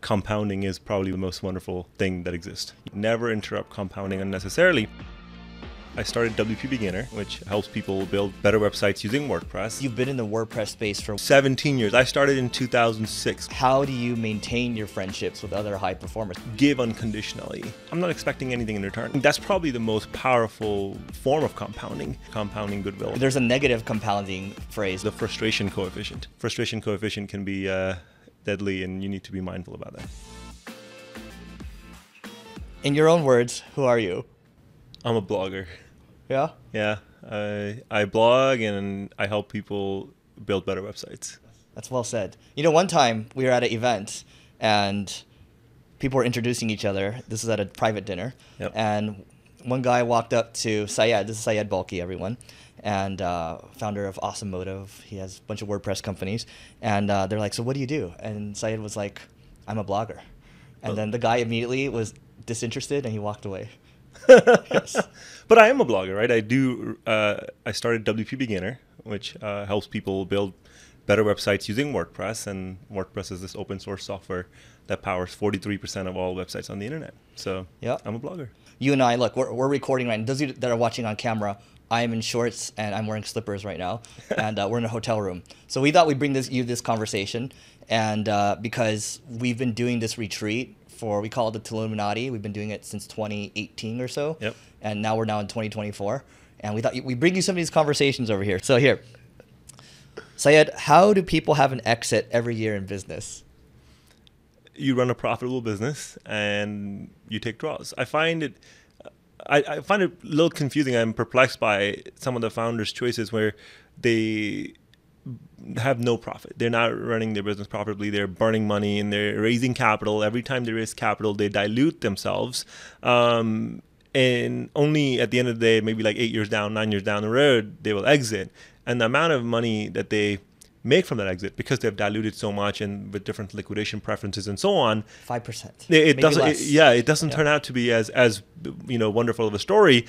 compounding is probably the most wonderful thing that exists. Never interrupt compounding unnecessarily. I started WP Beginner, which helps people build better websites using WordPress. You've been in the WordPress space for 17 years. I started in 2006. How do you maintain your friendships with other high performers? Give unconditionally. I'm not expecting anything in return. That's probably the most powerful form of compounding goodwill. There's a negative compounding phrase. The frustration coefficient. Frustration coefficient can be deadly, and you need to be mindful about that. In your own words, who are you? I'm a blogger. Yeah? Yeah. I blog and I help people build better websites. That's well said. You know, one time we were at an event and people were introducing each other. This is at a private dinner. Yep. And one guy walked up to Syed. This is Syed Balkhi, everyone. And founder of Awesome Motive. He has a bunch of WordPress companies. And they're like, so what do you do? And Syed was like, I'm a blogger. And then the guy immediately was disinterested and he walked away. Yes. But I am a blogger, right? I started WP Beginner, which helps people build better websites using WordPress. And WordPress is this open source software that powers 43% of all websites on the internet. So yeah, I'm a blogger. You and I, look, we're recording right now. Those of you that are watching on camera, I am in shorts and I'm wearing slippers right now. And we're in a hotel room. So we thought we'd bring you this conversation. And because we've been doing this retreat we call it the Illuminati. We've been doing it since 2018 or so. Yep. And now we're now in 2024. And we thought we'd bring you some of these conversations over here. So here, Syed, how do people have an exit every year in business? You run a profitable business and you take draws. I find it a little confusing. I'm perplexed by some of the founders' choices where they have no profit. They're not running their business profitably. They're burning money and they're raising capital. Every time they raise capital, they dilute themselves. And only at the end of the day, maybe like 8 years down, 9 years down the road, they will exit. And the amount of money that they make from that exit, because they've diluted so much and with different liquidation preferences and so on, 5%. It doesn't turn out to be as wonderful of a story.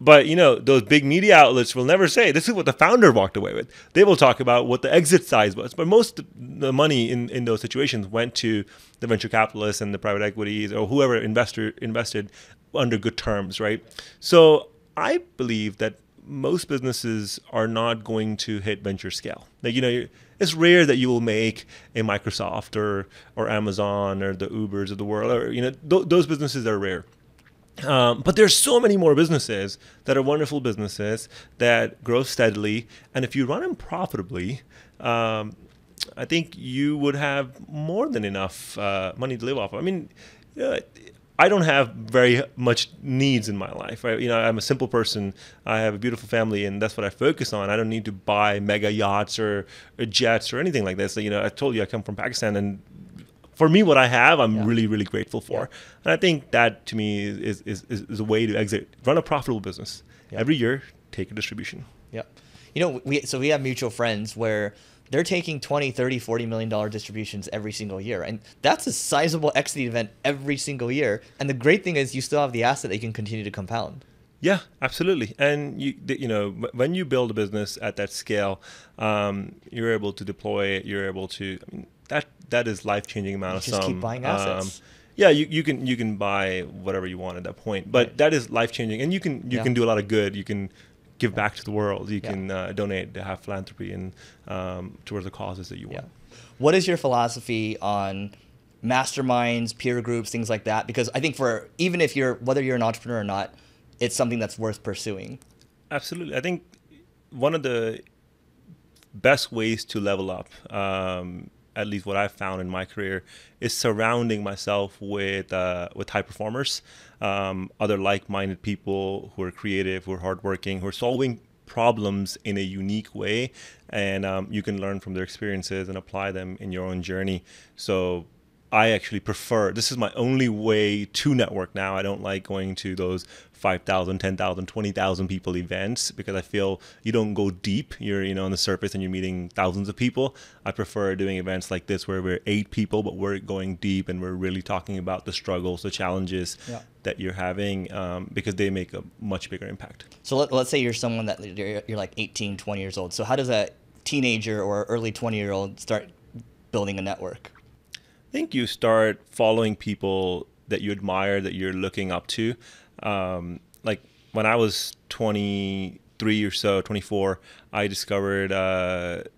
But, those big media outlets will never say, this is what the founder walked away with. They will talk about what the exit size was. But most of the money in those situations went to the venture capitalists and the private equities or whoever invested under good terms, right? So I believe that most businesses are not going to hit venture scale. Like, it's rare that you will make a Microsoft or Amazon or the Ubers of the world. Or, those businesses are rare. But there's so many more businesses that are wonderful businesses that grow steadily. And if you run them profitably, I think you would have more than enough money to live off of. I mean, I don't have very much needs in my life. Right? I'm a simple person. I have a beautiful family, and that's what I focus on. I don't need to buy mega yachts or jets or anything like this. So, I told you I come from Pakistan, and for me, what I have, I'm really, really grateful for. Yeah. And I think that, to me, is a way to exit. Run a profitable business. Yeah. Every year, take a distribution. Yeah. We have mutual friends where they're taking 20, 30, $40 million distributions every single year. And that's a sizable exit event every single year. And the great thing is you still have the asset that you can continue to compound. Yeah, absolutely. And when you build a business at that scale, you're able to deploy it. You're able to. That is life-changing amount of sum. Just keep buying assets. Yeah, you can buy whatever you want at that point, but that is life-changing, and you can do a lot of good. You can give back to the world. You can donate to have philanthropy and towards the causes that you want. Yeah. What is your philosophy on masterminds, peer groups, things like that? Because I think whether you're an entrepreneur or not, it's something that's worth pursuing. Absolutely. I think one of the best ways to level up, at least what I've found in my career, is surrounding myself with high performers, other like-minded people who are creative, who are hardworking, who are solving problems in a unique way, and you can learn from their experiences and apply them in your own journey. So I actually prefer, this is my only way to network now. I don't like going to those 5,000, 10,000, 20,000 people events because I feel you don't go deep. You're, on the surface and you're meeting thousands of people. I prefer doing events like this where we're 8 people, but we're going deep and we're really talking about the struggles, the challenges that you're having, because they make a much bigger impact. So let's say you're someone that you're like 18, 20 years old. So how does a teenager or early 20-year-old start building a network? think you start following people that you admire, that you're looking up to. Like when I was 23 or so, 24, I discovered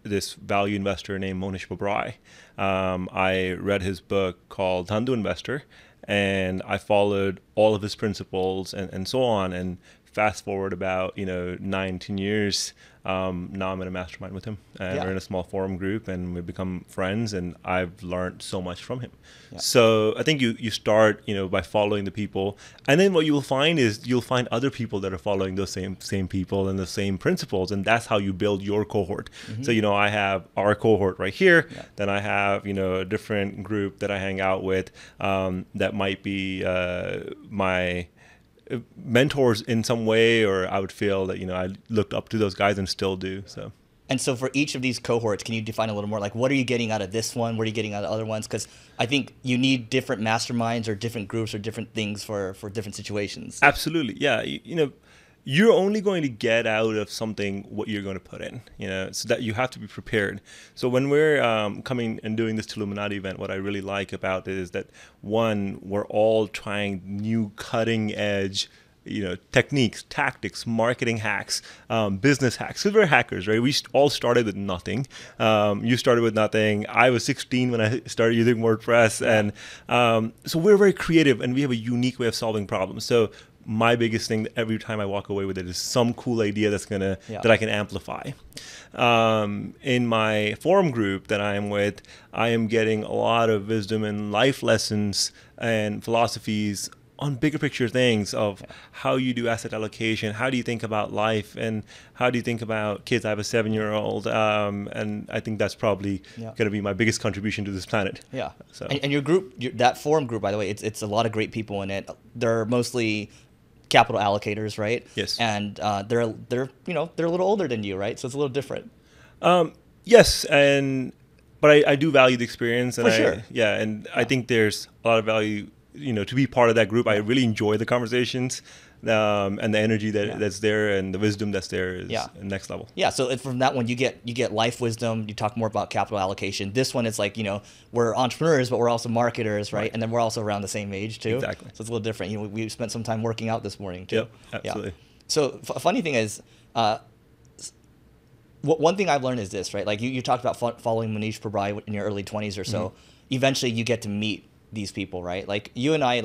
this value investor named Monish Babrai. I read his book called Hindu Investor, and I followed all of his principles and so on. And fast forward about 9-10 years, now I'm in a mastermind with him, and we're in a small forum group, and we've become friends, and I've learned so much from him. So I think you start by following the people, and then what you will find is you'll find other people that are following those same people and the same principles, and that's how you build your cohort. So I have our cohort right here, then I have a different group that I hang out with, that might be my mentors in some way, or I would feel that I looked up to those guys and still do. So. And so for each of these cohorts, can you define a little more, like what are you getting out of this one? What are you getting out of other ones? Because I think you need different masterminds or different groups or different things for different situations. Absolutely. Yeah. You're only going to get out of something what you're going to put in, so that you have to be prepared. So when we're coming and doing this Illuminati event, what I really like about it is that, one, we're all trying new cutting edge techniques, tactics, marketing hacks, business hacks. Because we're hackers, right? We all started with nothing. You started with nothing. I was 16 when I started using WordPress. And so we're very creative, and we have a unique way of solving problems. So my biggest thing every time I walk away with it is some cool idea that I can amplify. In my forum group that I am with, I am getting a lot of wisdom and life lessons and philosophies on bigger picture things of how you do asset allocation, how do you think about life, and how do you think about kids. I have a 7-year-old, and I think that's probably going to be my biggest contribution to this planet. Yeah. So. And your group, that forum group, by the way, it's a lot of great people in it. They're mostly capital allocators, right? Yes. And they're a little older than you, right? So it's a little different. Yes, but I do value the experience, and For sure. I think there's a lot of value, to be part of that group. I really enjoy the conversations, and the energy that's there, and the wisdom that's there is next level. Yeah. So from that one, you get life wisdom. You talk more about capital allocation. This one is like, we're entrepreneurs, but we're also marketers, right? And then we're also around the same age too. Exactly. So it's a little different. We spent some time working out this morning too. Yep. Absolutely. Yeah. So funny thing is, one thing I've learned is this, right? Like you talked about following Monish Babrai in your early 20s or so. Eventually, you get to meet these people, right? Like you and I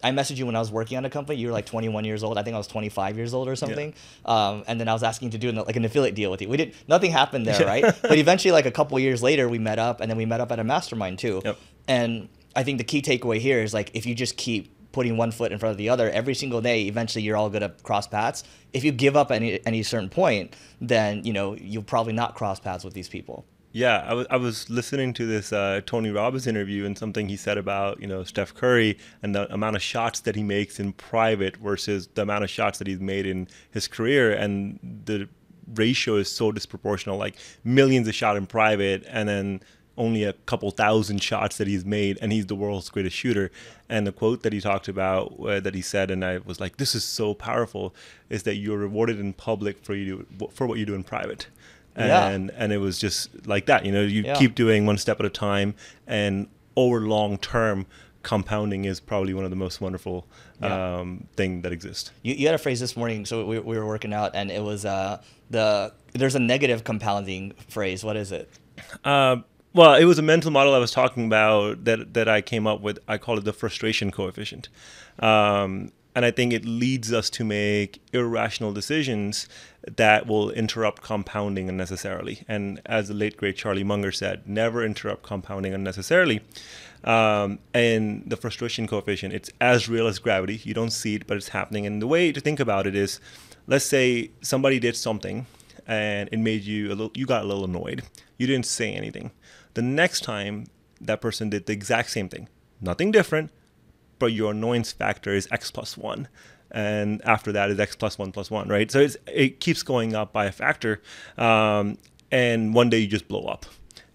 messaged you when I was working on a company. You were like 21 years old. I think I was 25 years old or something. Yeah. And then I was asking you to do an affiliate deal with you. Nothing happened there, right? But eventually, like a couple of years later, we met up, and then we met up at a mastermind too. Yep. And I think the key takeaway here is like, if you just keep putting one foot in front of the other every single day, eventually you're all going to cross paths. If you give up at any certain point, then you'll probably not cross paths with these people. Yeah, I was listening to this Tony Robbins interview, and something he said about Steph Curry and the amount of shots that he makes in private versus the amount of shots that he's made in his career, and the ratio is so disproportional. Like millions of shots in private, and then only a couple thousand shots that he's made, and he's the world's greatest shooter. And the quote that he talked about, that he said, and I was like, this is so powerful, is that you're rewarded in public for what you do in private. And it was just like that. You keep doing one step at a time, and over long term, compounding is probably one of the most wonderful thing that exists. You had a phrase this morning, so we were working out, and it was there's a negative compounding phrase. What is it? Well, it was a mental model I was talking about that I came up with. I call it the frustration coefficient. And I think it leads us to make irrational decisions that will interrupt compounding unnecessarily. And as the late, great Charlie Munger said, never interrupt compounding unnecessarily. And the frustration coefficient, it's as real as gravity. You don't see it, but it's happening. And the way to think about it is, let's say somebody did something and it made you you got a little annoyed. You didn't say anything. The next time that person did the exact same thing, nothing different, but your annoyance factor is X plus 1. And after that is X plus 1 plus 1, right? So it keeps going up by a factor. And one day you just blow up.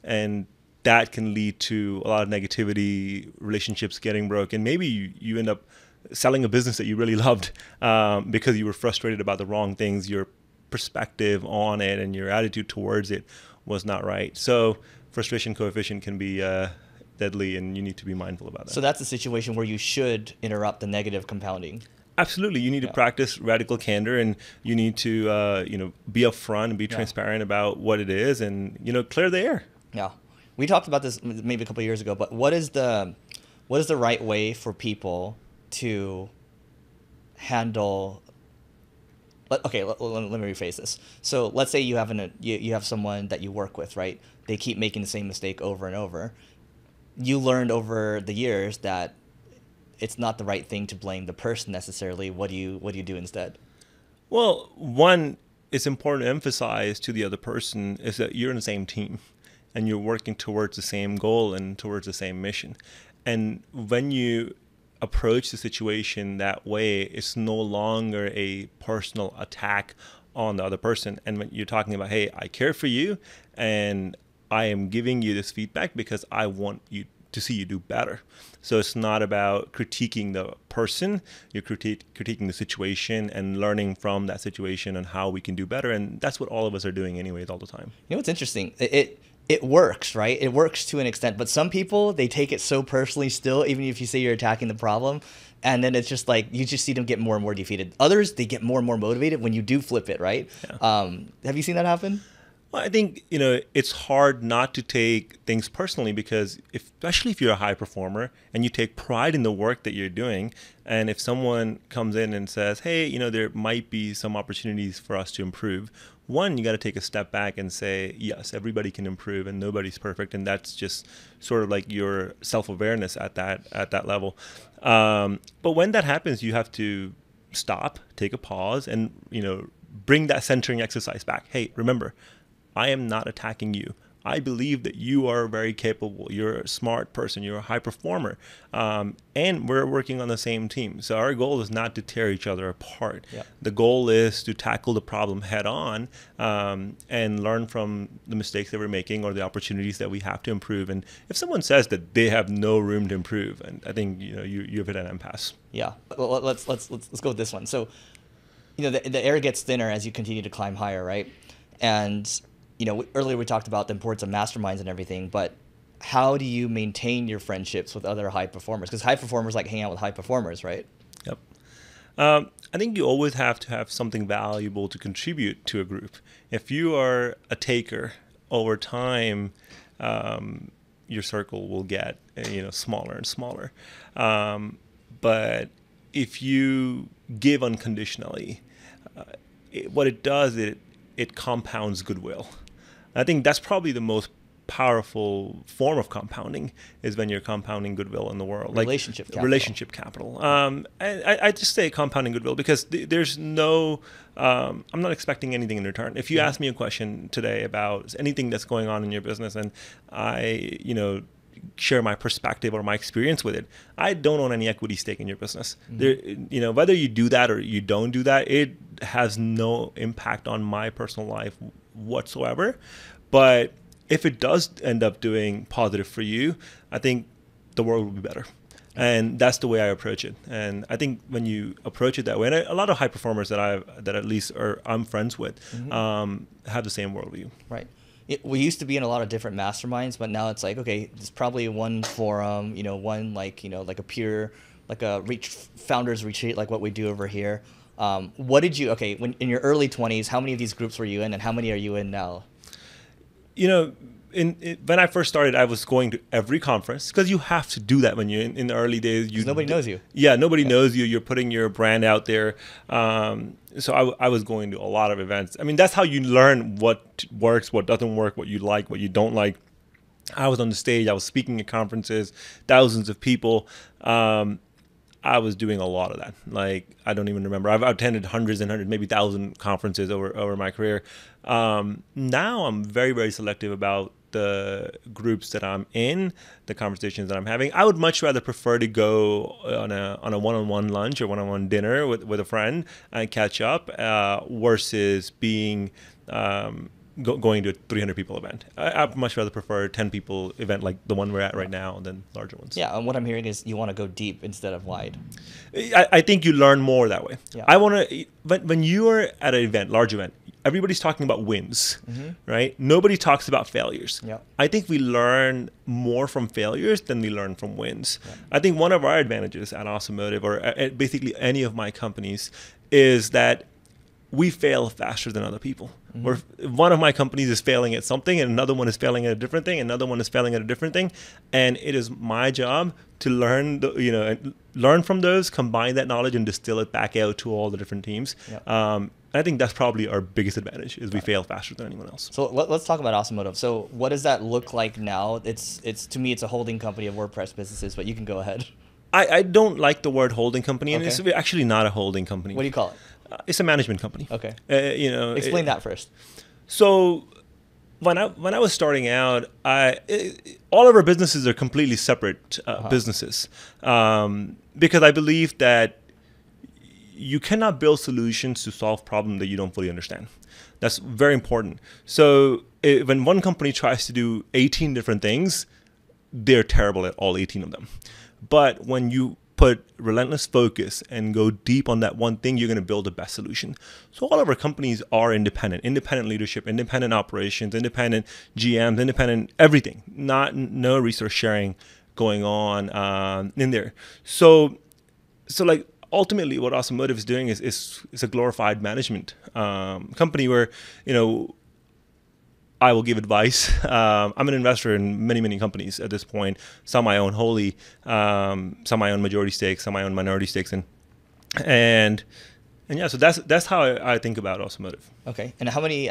And that can lead to a lot of negativity, relationships getting broken. Maybe you end up selling a business that you really loved because you were frustrated about the wrong things. Your perspective on it and your attitude towards it was not right. So frustration coefficient can be deadly, and you need to be mindful about that. So that's a situation where you should interrupt the negative compounding. Absolutely. You need to practice radical candor, and you need to, be upfront and be transparent about what it is, and, clear the air. Yeah. We talked about this maybe a couple of years ago, but what is the right way for people to handle? Okay, let me rephrase this. So let's say you have someone that you work with, right? They keep making the same mistake over and over. You learned over the years that it's not the right thing to blame the person necessarily. What do you do instead? Well, one, it's important to emphasize to the other person is that you're in the same team and you're working towards the same goal and towards the same mission. And when you approach the situation that way, it's no longer a personal attack on the other person. And when you're talking about, hey, I care for you and I am giving you this feedback because I want you to see you do better. So it's not about critiquing the person. You're critiquing the situation and learning from that situation and how we can do better. And that's what all of us are doing anyways all the time. You know what's interesting? It works, right? It works to an extent, but some people, they take it so personally still, even if you say you're attacking the problem, and then it's just like, you just see them get more and more defeated. Others, they get more and more motivated when you do flip it, right? Yeah. Have you seen that happen? Well, I think, it's hard not to take things personally because especially if you're a high performer and you take pride in the work that you're doing, and if someone comes in and says, hey, there might be some opportunities for us to improve, one, you got to take a step back and say, yes, everybody can improve and nobody's perfect. And that's just sort of like your self-awareness at that level. But when that happens, you have to stop, take a pause, and, bring that centering exercise back. Hey, remember, I am not attacking you. I believe that you are very capable. You're a smart person. You're a high performer. And we're working on the same team. So our goal is not to tear each other apart. Yeah. The goal is to tackle the problem head on and learn from the mistakes that we're making or the opportunities that we have to improve. And if someone says that they have no room to improve, and I think you've hit an impasse. Yeah. Well, let's go with this one. So, the air gets thinner as you continue to climb higher, right? And earlier we talked about the importance of masterminds and everything, but how do you maintain your friendships with other high performers? Because high performers like hang out with high performers, right? Yep. I think you always have to have something valuable to contribute to a group. If you are a taker, over time, your circle will get smaller and smaller. But if you give unconditionally, what it does, it compounds goodwill. I think that's probably the most powerful form of compounding is when you're compounding goodwill in the world. Relationship capital. I just say compounding goodwill because there's no, I'm not expecting anything in return. If you ask me a question today about anything that's going on in your business and I, share my perspective or my experience with it, I don't own any equity stake in your business. There, whether you do that or you don't do that, it has no impact on my personal life whatsoever. But if it does end up doing positive for you, I think the world will be better. And that's the way I approach it. And I think when you approach it that way, and a lot of high performers that at least I'm friends with, have the same worldview. Right. We used to be in a lot of different masterminds, but now it's like, okay, there's probably one forum, one like a peer, like a founders retreat, like what we do over here. What did you, when in your early 20s, how many of these groups were you in and how many are you in now? When I first started, I was going to every conference because you have to do that when you're in the early days. Nobody knows you. Yeah, nobody knows you. You're putting your brand out there. So I was going to a lot of events. I mean, that's how you learn what works, what doesn't work, what you like, what you don't like. I was on the stage. I was speaking at conferences, thousands of people. I was doing a lot of that. Like, I don't even remember. I've attended hundreds and hundreds, maybe 1,000 conferences over my career. Now I'm very, very selective about the groups that I'm in, the conversations that I'm having. I would much rather prefer to go on a one-on-one lunch or one-on-one dinner with a friend and catch up versus being going to a 300 people event. I'd much rather prefer a 10 people event like the one we're at right now than larger ones. Yeah, and what I'm hearing is you want to go deep instead of wide. I think you learn more that way. Yeah. I want to, when you are at an event, large event, everybody's talking about wins, right? Nobody talks about failures. Yeah. I think we learn more from failures than we learn from wins. Yeah. I think one of our advantages at Automotive, or at basically any of my companies, is that we fail faster than other people. Where one of my companies is failing at something, and another one is failing at a different thing, another one is failing at a different thing, and it is my job to learn from those, combine that knowledge, and distill it back out to all the different teams. Yeah. I think that's probably our biggest advantage, is we fail faster than anyone else. So let's talk about Automotive. So what does that look like now? It's to me, it's a holding company of WordPress businesses, but you can go ahead. I don't like the word holding company, and it's actually not a holding company. What do you call it? It's a management company. Okay. Explain that first. So when I was starting out, all of our businesses are completely separate businesses, because I believe that you cannot build solutions to solve problems that you don't fully understand. That's very important. So when one company tries to do 18 different things, they're terrible at all 18 of them. But when you put relentless focus and go deep on that one thing, you're going to build the best solution. So all of our companies are independent leadership, independent operations, independent GMs, independent everything, no resource sharing going on in there. So like ultimately what Automotive is doing is a glorified management company where, I will give advice. I'm an investor in many companies at this point. Some I own wholly, some I own majority stakes, some I own minority stakes in, and yeah. So that's how I think about Automotive. Okay. And how many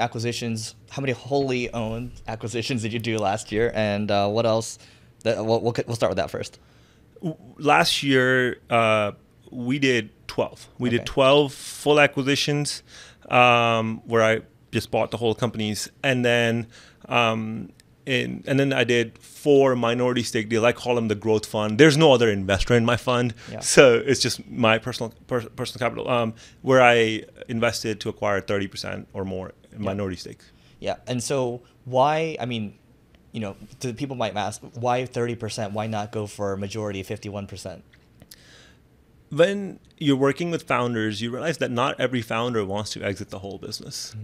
wholly owned acquisitions did you do last year? And what else? We'll start with that first. Last year we did 12. We did 12 full acquisitions where I just bought the whole companies, and then I did 4 minority stake deals. I call them the growth fund. There's no other investor in my fund, so it's just my personal capital, where I invested to acquire 30% or more in minority stakes. Yeah, and so why? I mean, the people might ask, why 30%? Why not go for a majority, 51%? When you're working with founders, you realize that not every founder wants to exit the whole business.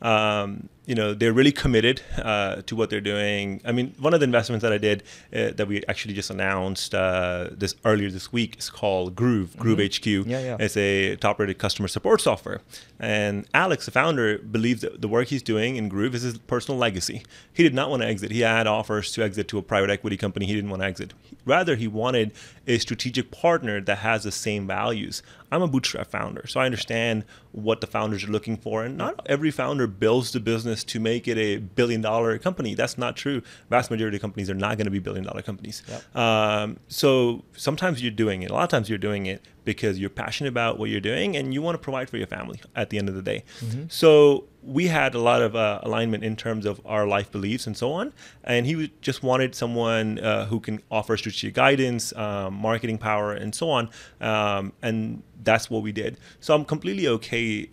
They're really committed to what they're doing. I mean, one of the investments that I did that we actually just announced earlier this week is called Groove HQ. Yeah. It's a top-rated customer support software. And Alex, the founder, believes that the work he's doing in Groove is his personal legacy. He did not want to exit. He had offers to exit to a private equity company. He didn't want to exit. Rather, he wanted a strategic partner that has the same values. I'm a bootstrap founder, so I understand what the founders are looking for. And not every founder builds the business to make it a billion-dollar company. That's not true. Vast majority of companies are not going to be billion-dollar companies. Yep. So sometimes you're doing it. A lot of times you're doing it because you're passionate about what you're doing and you want to provide for your family at the end of the day. So we had a lot of alignment in terms of our life beliefs and so on. And he just wanted someone who can offer strategic guidance, marketing power, and so on. And that's what we did. So I'm completely okay,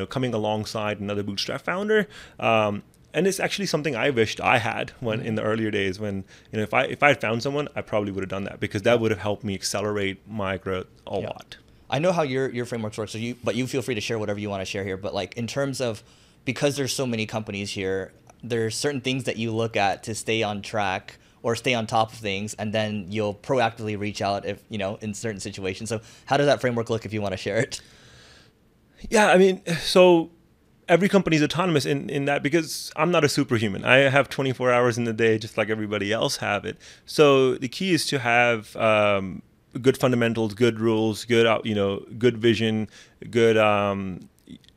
coming alongside another bootstrap founder. And it's actually something I wished I had in the earlier days when, if I had found someone, I probably would have done that, because that would have helped me accelerate my growth a lot. I know how your frameworks work, but you feel free to share whatever you want to share here. But like in terms of, because there's so many companies here, there's certain things that you look at to stay on track or stay on top of things, and then you'll proactively reach out if in certain situations. So how does that framework look if you want to share it? Yeah, I mean, so every company is autonomous in that, because I'm not a superhuman. I have 24 hours in the day just like everybody else have it. So the key is to have good fundamentals, good rules, good vision, good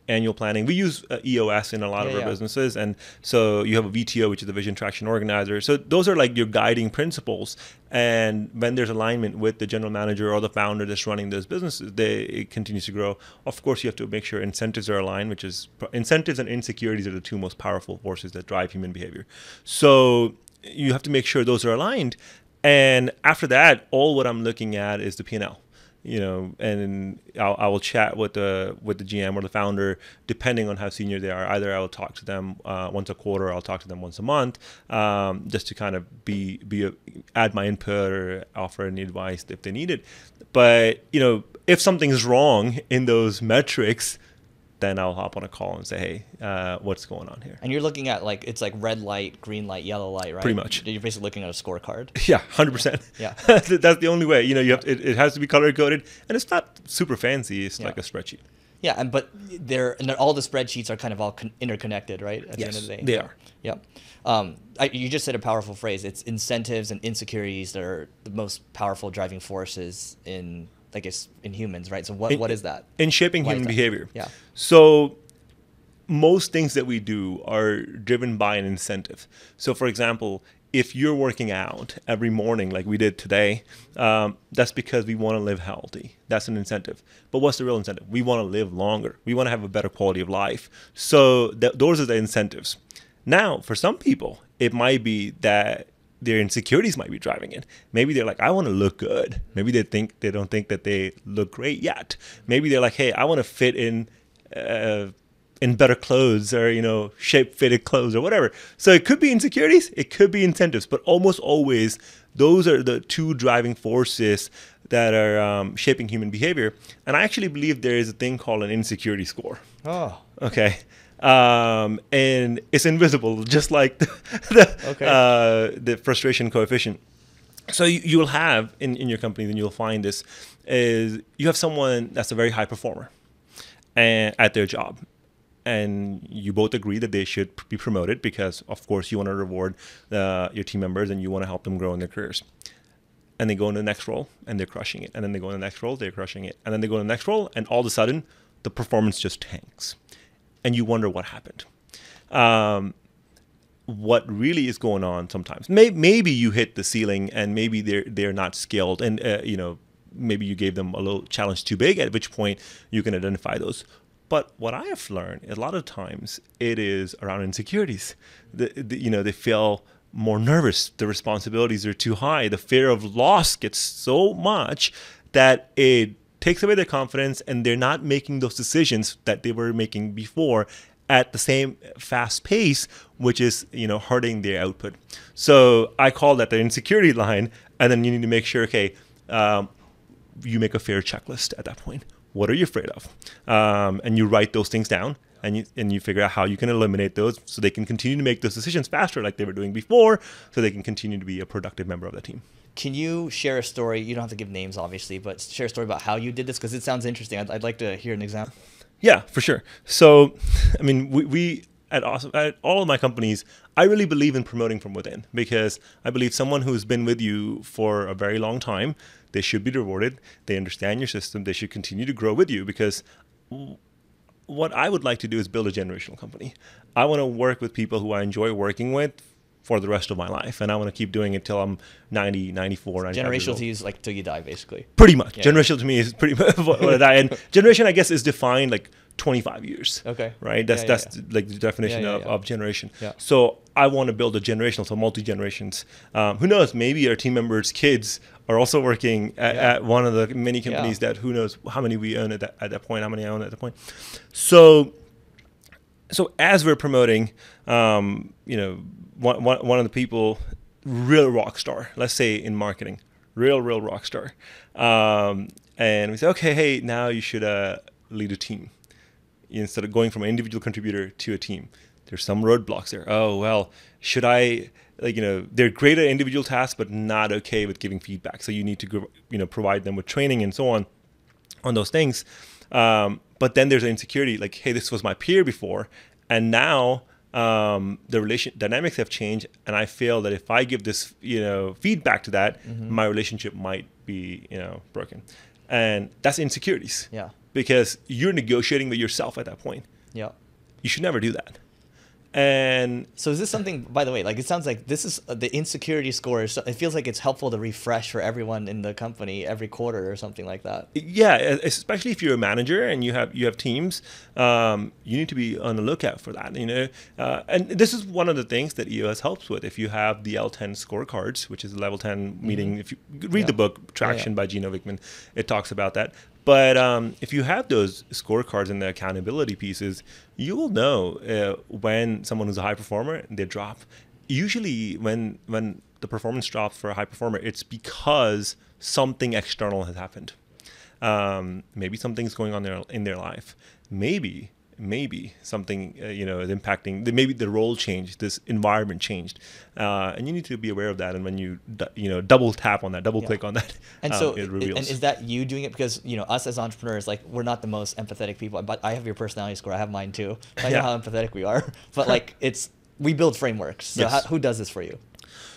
annual planning. We use EOS in a lot of our businesses. And so you have a VTO, which is the Vision Traction Organizer. So those are like your guiding principles. And when there's alignment with the general manager or the founder that's running those businesses, it continues to grow. Of course, you have to make sure incentives are aligned, which is incentives and insecurities are the two most powerful forces that drive human behavior. So you have to make sure those are aligned. And after that, all what I'm looking at is the P&L. and I will chat with the GM or the founder, depending on how senior they are. Either I will talk to them once a quarter, or I'll talk to them once a month, just to kind of add my input or offer any advice if they need it. But if something's wrong in those metrics, then I'll hop on a call and say, hey, what's going on here? And you're looking at it's like red light, green light, yellow light, right? Pretty much. You're basically looking at a scorecard. Yeah, 100%. Yeah. That's the only way. You have it has to be color coded, and it's not super fancy. It's like a spreadsheet. Yeah, but all the spreadsheets are kind of all interconnected, right? At the end of the day. They are. Yeah. You just said a powerful phrase. It's incentives and insecurities that are the most powerful driving forces in humans, right? So what is that? In shaping human behavior. Yeah. So most things that we do are driven by an incentive. So for example, if you're working out every morning like we did today, that's because we want to live healthy. That's an incentive. But what's the real incentive? We want to live longer. We want to have a better quality of life. So those are the incentives. Now, for some people, it might be that their insecurities might be driving it. Maybe they're like, I want to look good. Maybe they don't think that they look great yet. Maybe they're like, hey, I want to fit in better clothes, or shape fitted clothes or whatever. So it could be insecurities, it could be incentives, but almost always those are the two driving forces that are shaping human behavior. And I actually believe there is a thing called an insecurity score. Oh. Okay. And it's invisible, just like the frustration coefficient. So you will have in your company, and you'll find this, is you have someone that's a very high performer at their job. And you both agree that they should be promoted because, of course, you want to reward your team members and you want to help them grow in their careers. And they go in the next role and they're crushing it. And then they go in the next role, they're crushing it. And then they go in the next role, and all of a sudden, the performance just tanks. And you wonder what happened. What really is going on sometimes? Maybe you hit the ceiling, and maybe they're not skilled, and maybe you gave them a little challenge too big. At which point you can identify those. But what I have learned, a lot of times, it is around insecurities. They feel more nervous. The responsibilities are too high. The fear of loss gets so much that it takes away their confidence, and they're not making those decisions that they were making before at the same fast pace, which is hurting their output. So I call that the insecurity line, and then you need to make sure, you make a fair checklist at that point. What are you afraid of? And you write those things down, and you figure out how you can eliminate those so they can continue to make those decisions faster like they were doing before, so they can continue to be a productive member of the team. Can you share a story? You don't have to give names, obviously, but share a story about how you did this, because it sounds interesting. I'd like to hear an example. Yeah, for sure. So, I mean, we at all of my companies, I really believe in promoting from within, because I believe someone who's been with you for a very long time, they should be rewarded. They understand your system. They should continue to grow with you, because what I would like to do is build a generational company. I want to work with people who I enjoy working with for the rest of my life, and I want to keep doing it till I'm 90, 94, 95 generational to you is like till you die, basically. Pretty much. Yeah. Generational to me is pretty much what I die. And generation, I guess, is defined like 25 years. Okay. Right? That's like the definition of generation. Yeah. So I want to build a generational, so multi-generations. Who knows? Maybe our team members' kids are also working at one of the many companies that who knows how many we own at that point, how many I own at that point. So as we're promoting, one of the people, real rock star, let's say in marketing, real rock star. And we say, okay, hey, now you should lead a team. Instead of going from an individual contributor to a team. There's some roadblocks there. Oh, well, should I, they're great at individual tasks, but not okay with giving feedback. So you need to, provide them with training and so on those things. But then there's an insecurity, like, hey, this was my peer before, and now the relation dynamics have changed, and I feel that if I give this, feedback to that, my relationship might be, broken. And that's insecurities. Yeah. Because you're negotiating with yourself at that point. Yeah. You should never do that. And so is this something, by the way, like it sounds like this is the insecurity score. It feels like it's helpful to refresh for everyone in the company every quarter or something like that. Yeah, especially if you're a manager and you have teams, you need to be on the lookout for that. And this is one of the things that EOS helps with. If you have the L10 scorecards, which is a level 10 meeting, if you read the book Traction by Gino Wickman, it talks about that. But if you have those scorecards and the accountability pieces, you will know when someone who's a high performer, they drop. Usually when the performance drops for a high performer, it's because something external has happened. Maybe something's going on in their life. Maybe something is impacting. Maybe the role changed, this environment changed, and you need to be aware of that. And when you double tap on that, double click on that, and so it reveals. And is that you doing it? Because us as entrepreneurs, like we're not the most empathetic people. But I have your personality score. I have mine too. I know how empathetic we are. But like we build frameworks. So Yes. who does this for you?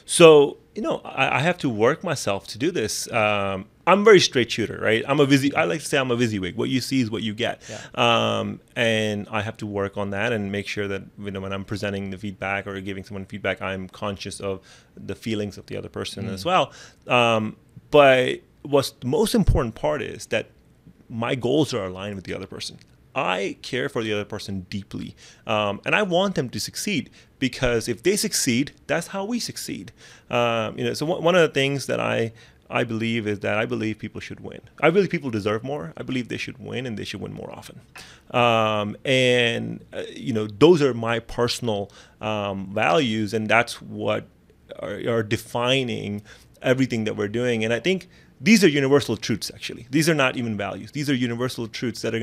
So, I have to work myself to do this. I'm a very straight shooter, right? I like to say I'm a WYSIWYG. What you see is what you get. Yeah. And I have to work on that and make sure that, when I'm presenting the feedback or giving someone feedback, I'm conscious of the feelings of the other person as well. But what's the most important part is that my goals are aligned with the other person. I care for the other person deeply, and I want them to succeed, because if they succeed, that's how we succeed. So one of the things that I believe is that I believe people should win. I believe people deserve more. I believe they should win, and they should win more often. Those are my personal values, and that's what are defining everything that we're doing. And I think these are universal truths, actually. These are not even values. These are universal truths that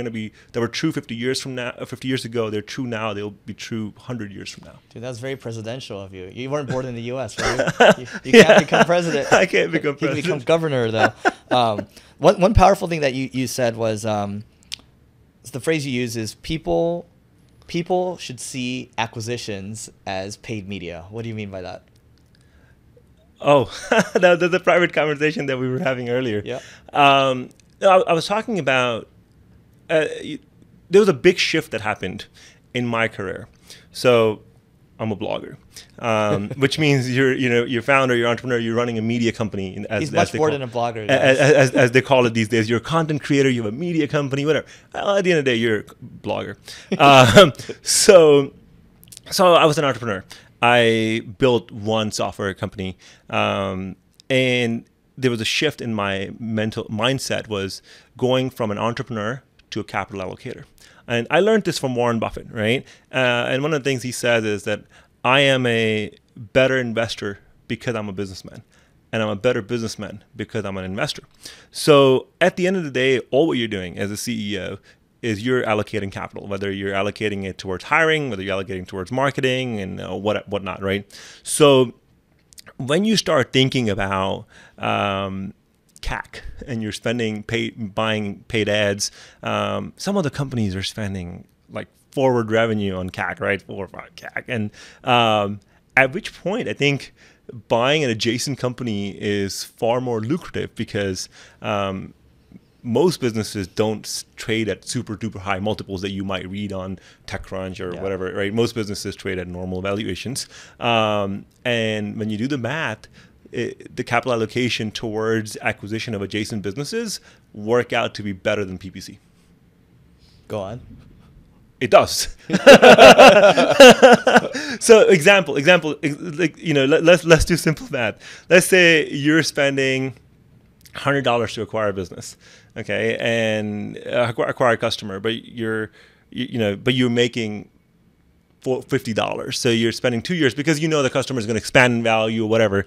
were true 50 years from now, 50 years ago. They're true now. They'll be true 100 years from now. Dude, that's very presidential of you. You weren't born in the U.S., right? You can't become president. I can't become president. You can become governor, though. One powerful thing that you said was, the phrase you use is people should see acquisitions as paid media. What do you mean by that? Oh, that's a private conversation that we were having earlier. Yeah. I was talking about there was a big shift that happened in my career. So I'm a blogger, which means you're founder, you're entrepreneur, you're running a media company. He's much more than a blogger. As they call it these days. You're a content creator, you have a media company, whatever. At the end of the day, you're a blogger. So I was an entrepreneur. I built one software company, and there was a shift in my mental mindset, was going from an entrepreneur to a capital allocator. And I learned this from Warren Buffett, right? And one of the things he says is that I am a better investor because I'm a businessman, and I'm a better businessman because I'm an investor. So at the end of the day, all what you're doing as a CEO is you're allocating capital, whether you're allocating it towards hiring, whether you're allocating towards marketing and whatnot, right? So when you start thinking about CAC and you're buying paid ads, some of the companies are spending like forward revenue on CAC, right? 4 or 5 CAC. And at which point I think buying an adjacent company is far more lucrative, because most businesses don't trade at super duper high multiples that you might read on TechCrunch or whatever, right? Most businesses trade at normal valuations. And when you do the math, the capital allocation towards acquisition of adjacent businesses work out to be better than PPC. Go on. It does. So example, like, let's do simple math. Let's say you're spending $100 to acquire a business, okay, and acquire a customer, but you're making $50. So you're spending 2 years, because the customer is going to expand in value or whatever.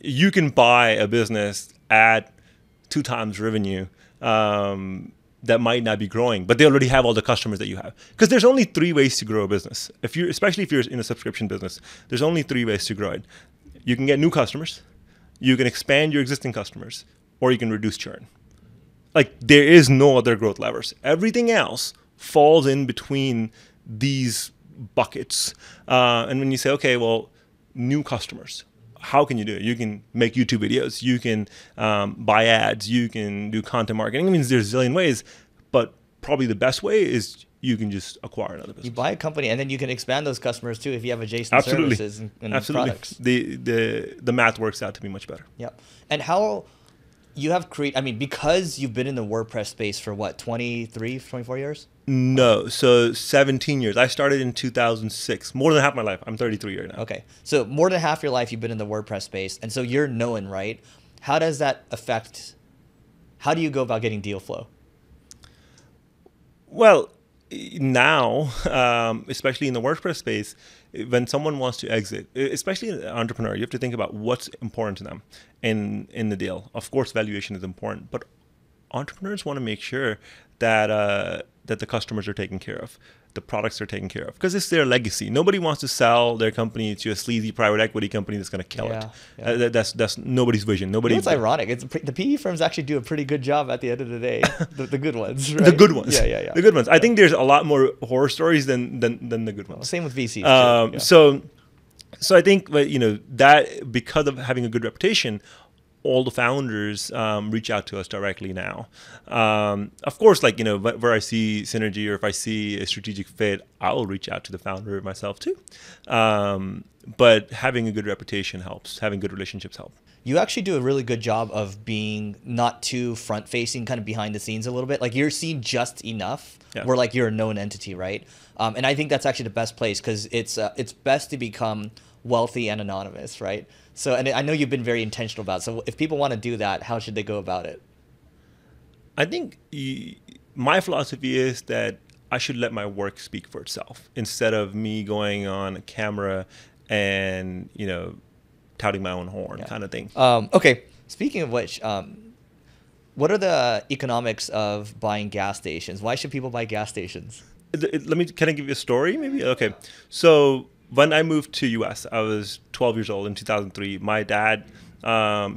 You can buy a business at 2 times revenue that might not be growing, but they already have all the customers that you have. Because there's only 3 ways to grow a business. Especially if you're in a subscription business, there's only 3 ways to grow it. You can get new customers, you can expand your existing customers, or you can reduce churn. Like, there is no other growth levers. Everything else falls in between these buckets. And when you say, okay, well, new customers, how can you do it? You can make YouTube videos, you can buy ads, you can do content marketing. I mean, there's a zillion ways, but probably the best way is you can just acquire another business. You buy a company, and then you can expand those customers too if you have adjacent services and products. The math works out to be much better. Yeah. And how you have because you've been in the WordPress space for what, 23, 24 years? No, so 17 years. I started in 2006, more than half my life. I'm 33 years now. Okay, so more than half your life you've been in the WordPress space, and so you're known, right? How does that affect, how do you go about getting deal flow? Well, now, especially in the WordPress space, when someone wants to exit, especially an entrepreneur, you have to think about what's important to them in the deal. Of course, valuation is important, but entrepreneurs want to make sure that that the customers are taken care of, the products are taken care of, because it's their legacy. Nobody wants to sell their company to a sleazy private equity company that's going to kill it. Yeah. That's nobody's vision. Nobody. It's ironic. The PE firms actually do a pretty good job at the end of the day. the good ones, right? The good ones. Yeah. The good ones. I think there's a lot more horror stories than the good ones. Same with VCs. So I think that because of having a good reputation, all the founders reach out to us directly now. Of course, where I see synergy or if I see a strategic fit, I'll reach out to the founder myself too. But having a good reputation helps. Having good relationships help. You actually do a really good job of being not too front-facing, kind of behind the scenes a little bit. Like, you're seen just enough where you're a known entity, right? And I think that's actually the best place, because it's best to become wealthy and anonymous, right? So, and I know you've been very intentional about it. So if people want to do that, how should they go about it? I think my philosophy is that I should let my work speak for itself instead of me going on camera and, touting my own horn kind of thing. Okay. Speaking of which, what are the economics of buying gas stations? Why should people buy gas stations? Can I give you a story maybe? Okay. So when I moved to US, I was 12 years old in 2003. My dad,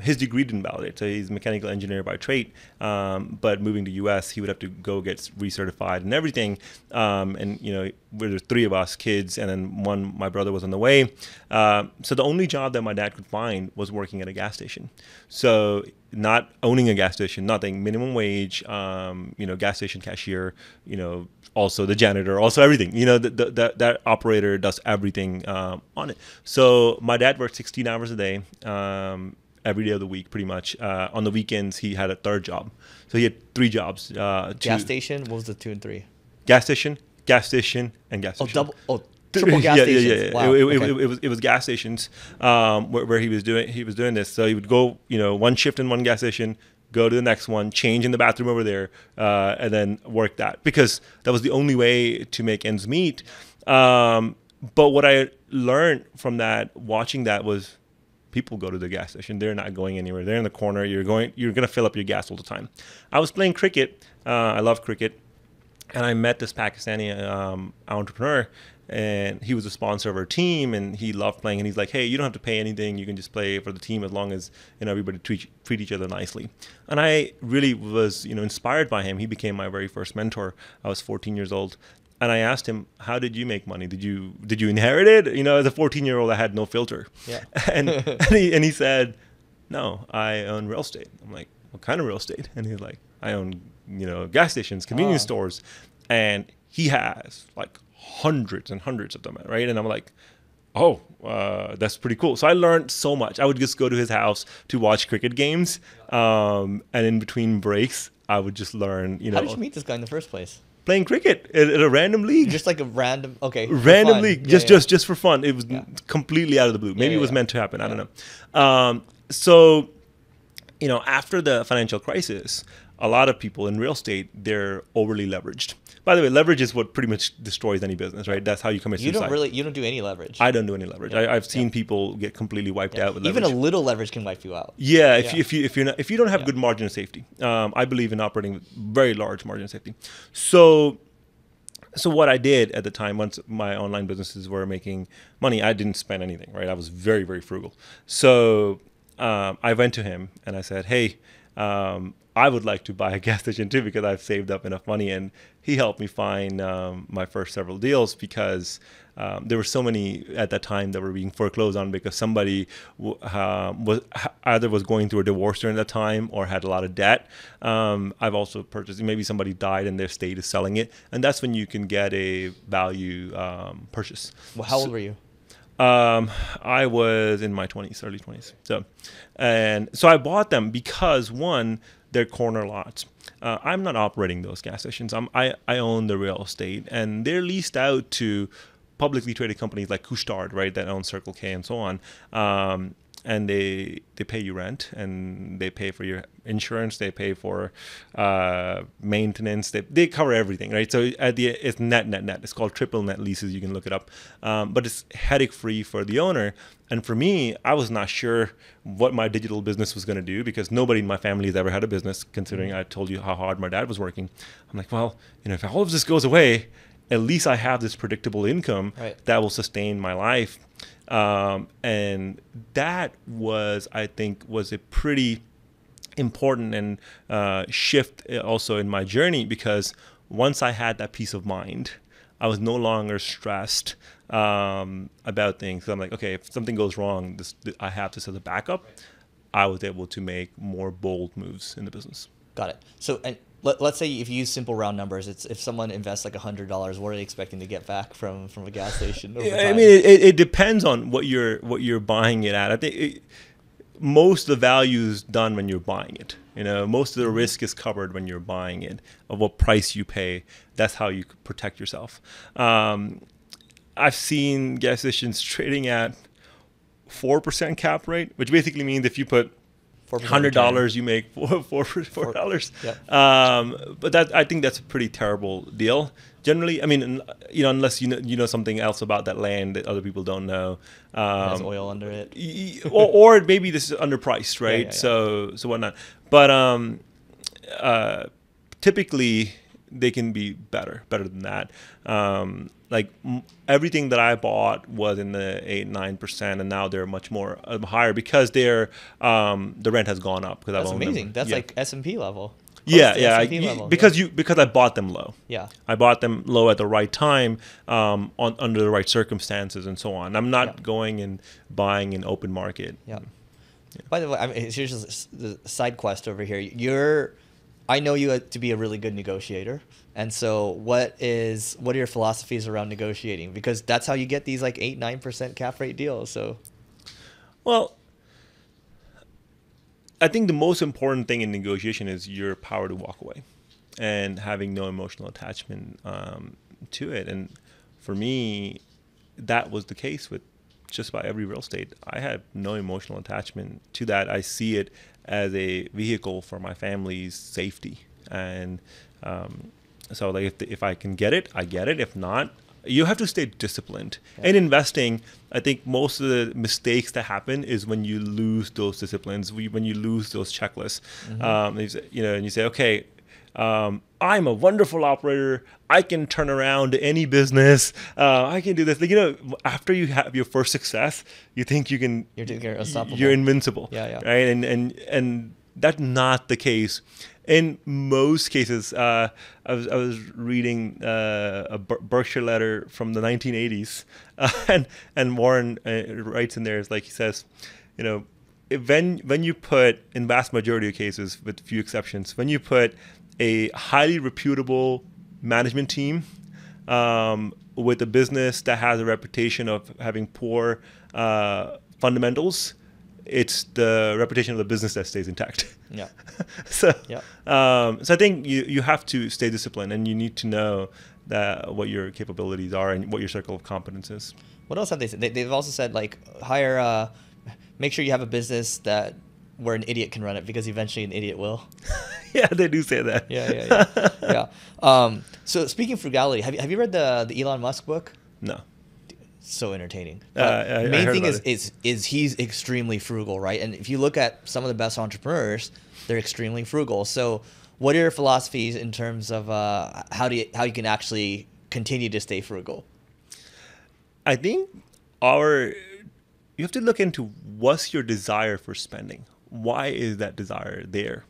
his degree didn't validate, so he's a mechanical engineer by trade. But moving to US, he would have to go get recertified and everything. There were three of us kids, and then my brother was on the way. So the only job that my dad could find was working at a gas station. So not owning a gas station, nothing, minimum wage, gas station cashier, also the janitor, also everything. That operator does everything on it. So my dad worked 16 hours a day, every day of the week, pretty much. On the weekends, he had a third job. So he had three jobs. Gas station? What was the 2 and 3? Gas station, and gas station. Triple gas stations. Yeah. Wow. It was gas stations where he was doing this. So he would go, one shift in one gas station, go to the next one, change in the bathroom over there, and then work that, because that was the only way to make ends meet. But what I learned from that, watching that, was people go to the gas station. They're not going anywhere. They're in the corner. You're going to fill up your gas all the time. I was playing cricket. I love cricket. And I met this Pakistani entrepreneur, and he was a sponsor of our team, and he loved playing. And he's like, hey, you don't have to pay anything. You can just play for the team as long as everybody treat each other nicely. And I really was inspired by him. He became my very first mentor. I was 14 years old. And I asked him, how did you make money? Did you inherit it? As a 14-year-old, I had no filter. Yeah. and he said, no, I own real estate. I'm like, what kind of real estate? And he's like, I own gas stations, convenience stores. And he has like hundreds and hundreds of them, right? And I'm like, oh, that's pretty cool. So I learned so much. I would just go to his house to watch cricket games. And in between breaks, I would just learn, How did you meet this guy in the first place? Playing cricket at a random league. Just like a random, okay. Random league, just for fun. It was completely out of the blue. Maybe it was meant to happen. I don't know. So, after the financial crisis, a lot of people in real estate, they're overly leveraged. By the way, leverage is what pretty much destroys any business, right? That's how you commit suicide. You don't do any leverage. I don't do any leverage. Yeah. I've seen people get completely wiped out with leverage. Even a little leverage can wipe you out. Yeah, if you don't have good margin of safety. I believe in operating with very large margin of safety. So what I did at the time, once my online businesses were making money, I didn't spend anything, right? I was very, very frugal. So I went to him and I said, hey, I would like to buy a gas station too because I've saved up enough money, and he helped me find my first several deals because there were so many at that time that were being foreclosed on because somebody was going through a divorce during that time or had a lot of debt. I've also purchased, maybe somebody died and their estate is selling it, and that's when you can get a value purchase. Well, how old were you? I was in my 20s, early 20s. So I bought them because, one, they're corner lots. I'm not operating those gas stations. I own the real estate, and they're leased out to publicly traded companies like Couche-Tard, right, that own Circle K and so on. And they pay you rent, and they pay for your insurance, they pay for maintenance, they cover everything, right? So it's net. It's called triple net leases. You can look it up, but it's headache free for the owner. And for me, I was not sure what my digital business was going to do because nobody in my family has ever had a business. Considering I told you how hard my dad was working, I'm like, well, if all of this goes away, at least I have this predictable income that will sustain my life. And that was, I think, was a pretty important and shift also in my journey, because once I had that peace of mind, I was no longer stressed about things. So I'm like, okay, if something goes wrong, I have this as a backup. I was able to make more bold moves in the business. Got it. So, and let's say if you use simple round numbers, it's if someone invests like $100, what are they expecting to get back from a gas station over time? I mean, it depends on what you're buying it at. I think most of the value is done when you're buying it. Most of the risk is covered when you're buying it, of what price you pay. That's how you protect yourself. I've seen gas stations trading at 4% cap rate, which basically means if you put $100, you make $4. Yep. But I think that's a pretty terrible deal. Generally, I mean, unless you know something else about that land that other people don't know. It has oil under it, or maybe this is underpriced, right? Yeah. So whatnot. But typically they can be better than that. Like everything that I bought was in the 8-9%, and now they're much more higher because the rent has gone up. That's amazing. That's like S&P level. Because I bought them low. Yeah, I bought them low at the right time, under the right circumstances, and so on. I'm not going and buying in open market. Yeah. By the way, here's just the side quest over here. I know you to be a really good negotiator, and so what are your philosophies around negotiating? Because that's how you get these like 8-9% cap rate deals. So, well, I think the most important thing in negotiation is your power to walk away and having no emotional attachment to it. And for me, that was the case with just about every real estate. I had no emotional attachment to that. I see it as a vehicle for my family's safety. And so like if I can get it, I get it. If not, you have to stay disciplined. Yeah. In investing, I think most of the mistakes that happen is when you lose those disciplines, when you lose those checklists. Mm-hmm. And you say, okay, I'm a wonderful operator. I can turn around any business. I can do this. After you have your first success, you think you can. You're unstoppable. You're invincible. Yeah. Right, and that's not the case. In most cases, I was reading a Berkshire letter from the 1980s, and Warren writes in there, it's like he says, when you put, in vast majority of cases, with few exceptions, when you put a highly reputable management team with a business that has a reputation of having poor fundamentals, it's the reputation of the business that stays intact. Yeah. So I think you have to stay disciplined, and you need to know what your capabilities are and what your circle of competence is. What else have they said? They've also said like make sure you have a business where an idiot can run it, because eventually an idiot will. Yeah, they do say that. Yeah. So speaking of frugality, have you read the Elon Musk book? No. So entertaining. Main thing is he's extremely frugal, right? And if you look at some of the best entrepreneurs, they're extremely frugal. So what are your philosophies in terms of how you can actually continue to stay frugal? I think you have to look into what's your desire for spending. Why is that desire there?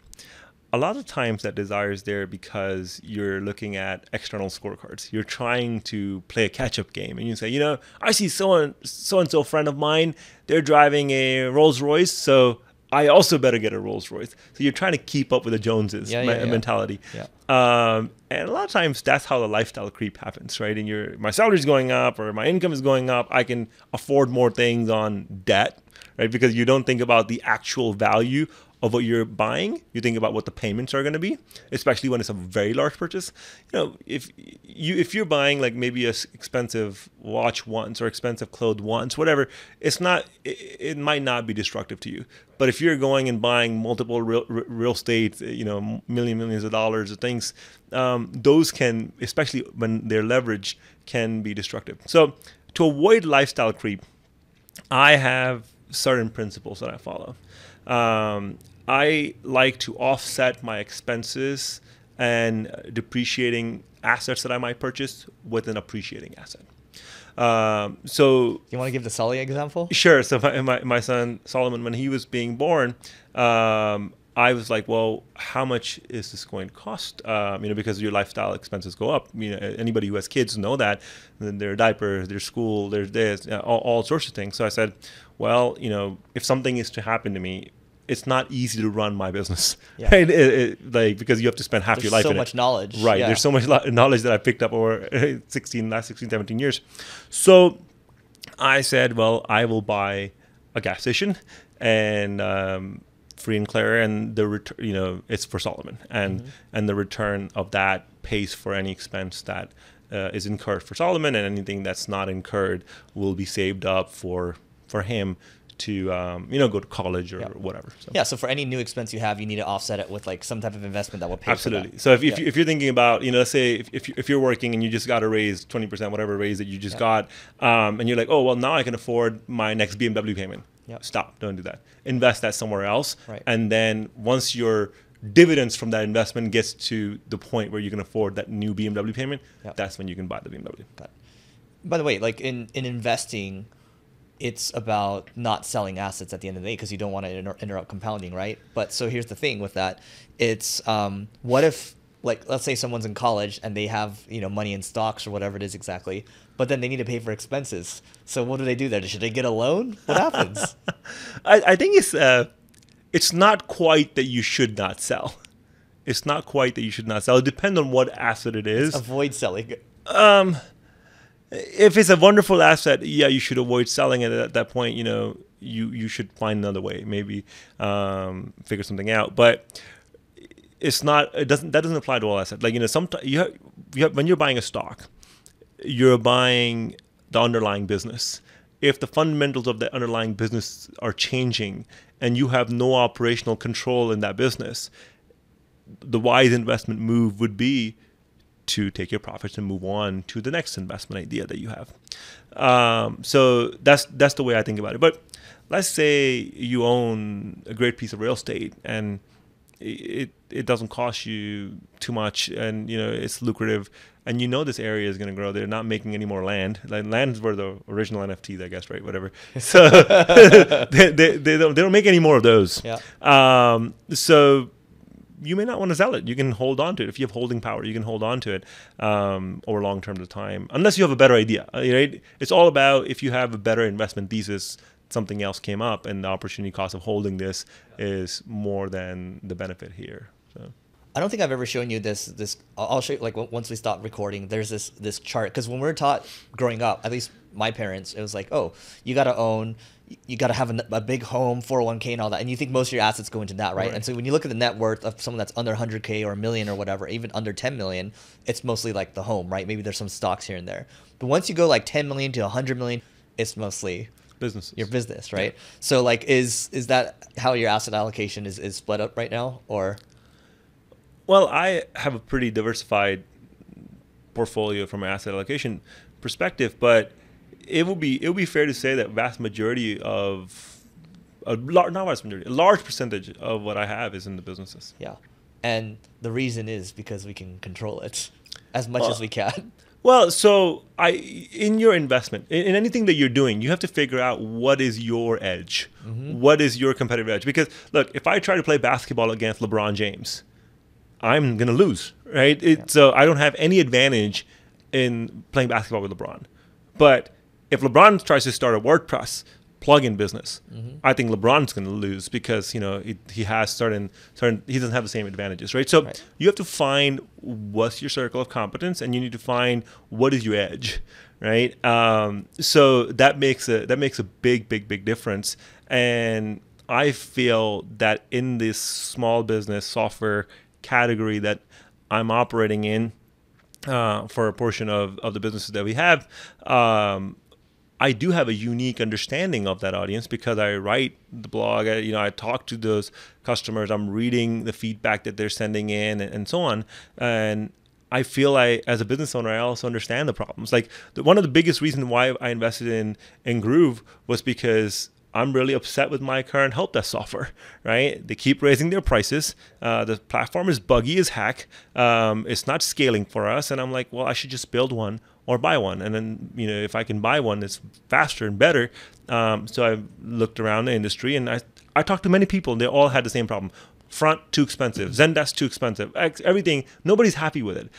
a lot of times that desire is there because you're looking at external scorecards. You're trying to play a catch-up game, and you say, I see so-and-so friend of mine, they're driving a Rolls Royce, so I also better get a Rolls Royce. So you're trying to keep up with the Joneses mentality. Yeah. And a lot of times that's how the lifestyle creep happens, right? And my salary is going up or my income is going up. I can afford more things on debt, right? Because you don't think about the actual value of what you're buying. You think about what the payments are going to be, especially when it's a very large purchase. If you're buying like maybe a expensive watch once or expensive clothes once, whatever, it might not be destructive to you. But if you're going and buying multiple real estate, millions of dollars of things, those can, especially when they're leveraged, can be destructive. So to avoid lifestyle creep, I have certain principles that I follow. I like to offset my expenses and depreciating assets that I might purchase with an appreciating asset. So you want to give the Sully example? Sure. So my son Solomon, when he was being born, I was like, well, how much is this going to cost? Because your lifestyle expenses go up. Anybody who has kids know that. Their diapers, their school, there's this, all sorts of things. So I said, well, if something is to happen to me, it's not easy to run my business, right? Because you have to spend half your life in it. There's so much knowledge. Right. Yeah. There's so much knowledge that I picked up over 17 years. So I said, well, I will buy a gas station and free and clear, and the return, it's for Solomon, and the return of that pays for any expense that is incurred for Solomon, and anything that's not incurred will be saved up for him to go to college or whatever. So for any new expense you have, you need to offset it with like some type of investment that will pay Absolutely. for that. So if you're thinking about, let's say if you're working and you just got to raise 20%, whatever raise that you just got, and you're like, oh, well, now I can afford my next BMW payment. Stop. Don't do that. Invest that somewhere else. Right. And then once your dividends from that investment gets to the point where you can afford that new BMW payment, that's when you can buy the BMW. Got it. By the way, like in investing, it's about not selling assets at the end of the day because you don't want to interrupt compounding, right? But so here's the thing with that. It's what if, like, let's say someone's in college and they have, money in stocks or whatever it is exactly, but then they need to pay for expenses. So what do they do there? Should they get a loan? What happens? I think it's not quite that you should not sell. It's not quite that you should not sell. It depends on what asset it is. Avoid selling. If it's a wonderful asset, you should avoid selling it at that point. You should find another way, maybe figure something out. But it's not. That doesn't apply to all assets. Like sometimes you have when you're buying a stock, you're buying the underlying business. If the fundamentals of the underlying business are changing and you have no operational control in that business, the wise investment move would be to take your profits and move on to the next investment idea that you have. So that's the way I think about it. But let's say you own a great piece of real estate and it doesn't cost you too much, and it's lucrative, and this area is going to grow. They're not making any more land. Like, lands were the original NFTs, I guess, right? Whatever. So they don't make any more of those. So you may not want to sell it. You can hold on to it. If you have holding power, you can hold on to it over long term of time, unless you have a better idea. Right? It's all about if you have a better investment thesis, something else came up, and the opportunity cost of holding this is more than the benefit here. So I don't think I've ever shown you this. I'll show you, like, once we stop recording, there's this chart. Because when we were taught growing up, at least my parents, it was like, oh, you got to have a big home, 401k and all that. And you think most of your assets go into that, right? And so when you look at the net worth of someone that's under 100k or a million or whatever, even under 10 million, it's mostly like the home, right? Maybe there's some stocks here and there. But once you go like 10 million to 100 million, it's mostly your business, right? Yeah. So like, is that how your asset allocation is split up right now, or? Well, I have a pretty diversified portfolio from an asset allocation perspective, but it would be fair to say that a large percentage of what I have is in the businesses. Yeah, and the reason is because we can control it as much as we can. Well, so in your investment, in anything that you're doing, you have to figure out what is your edge, what is your competitive edge. Because look, if I try to play basketball against LeBron James, I'm going to lose, right? So I don't have any advantage in playing basketball with LeBron. But if LeBron tries to start a WordPress plugin business, I think LeBron's going to lose because, he has certain, he doesn't have the same advantages, right? So you have to find what's your circle of competence, and you need to find what is your edge, right? So that makes a big difference. And I feel that in this small business software category that I'm operating in, for a portion of the businesses that we have, I do have a unique understanding of that audience because I write the blog. I talk to those customers. I'm reading the feedback that they're sending in, and so on. And I feel as a business owner, I also understand the problems. Like one of the biggest reasons why I invested in Groove was because I'm really upset with my current help desk software, right? They keep raising their prices. The platform is buggy as heck. It's not scaling for us. And I'm like, well, I should just build one or buy one. And then, if I can buy one, it's faster and better. So I looked around the industry, and I talked to many people, and they all had the same problem. Front, too expensive. Zendesk, too expensive. Everything, nobody's happy with it.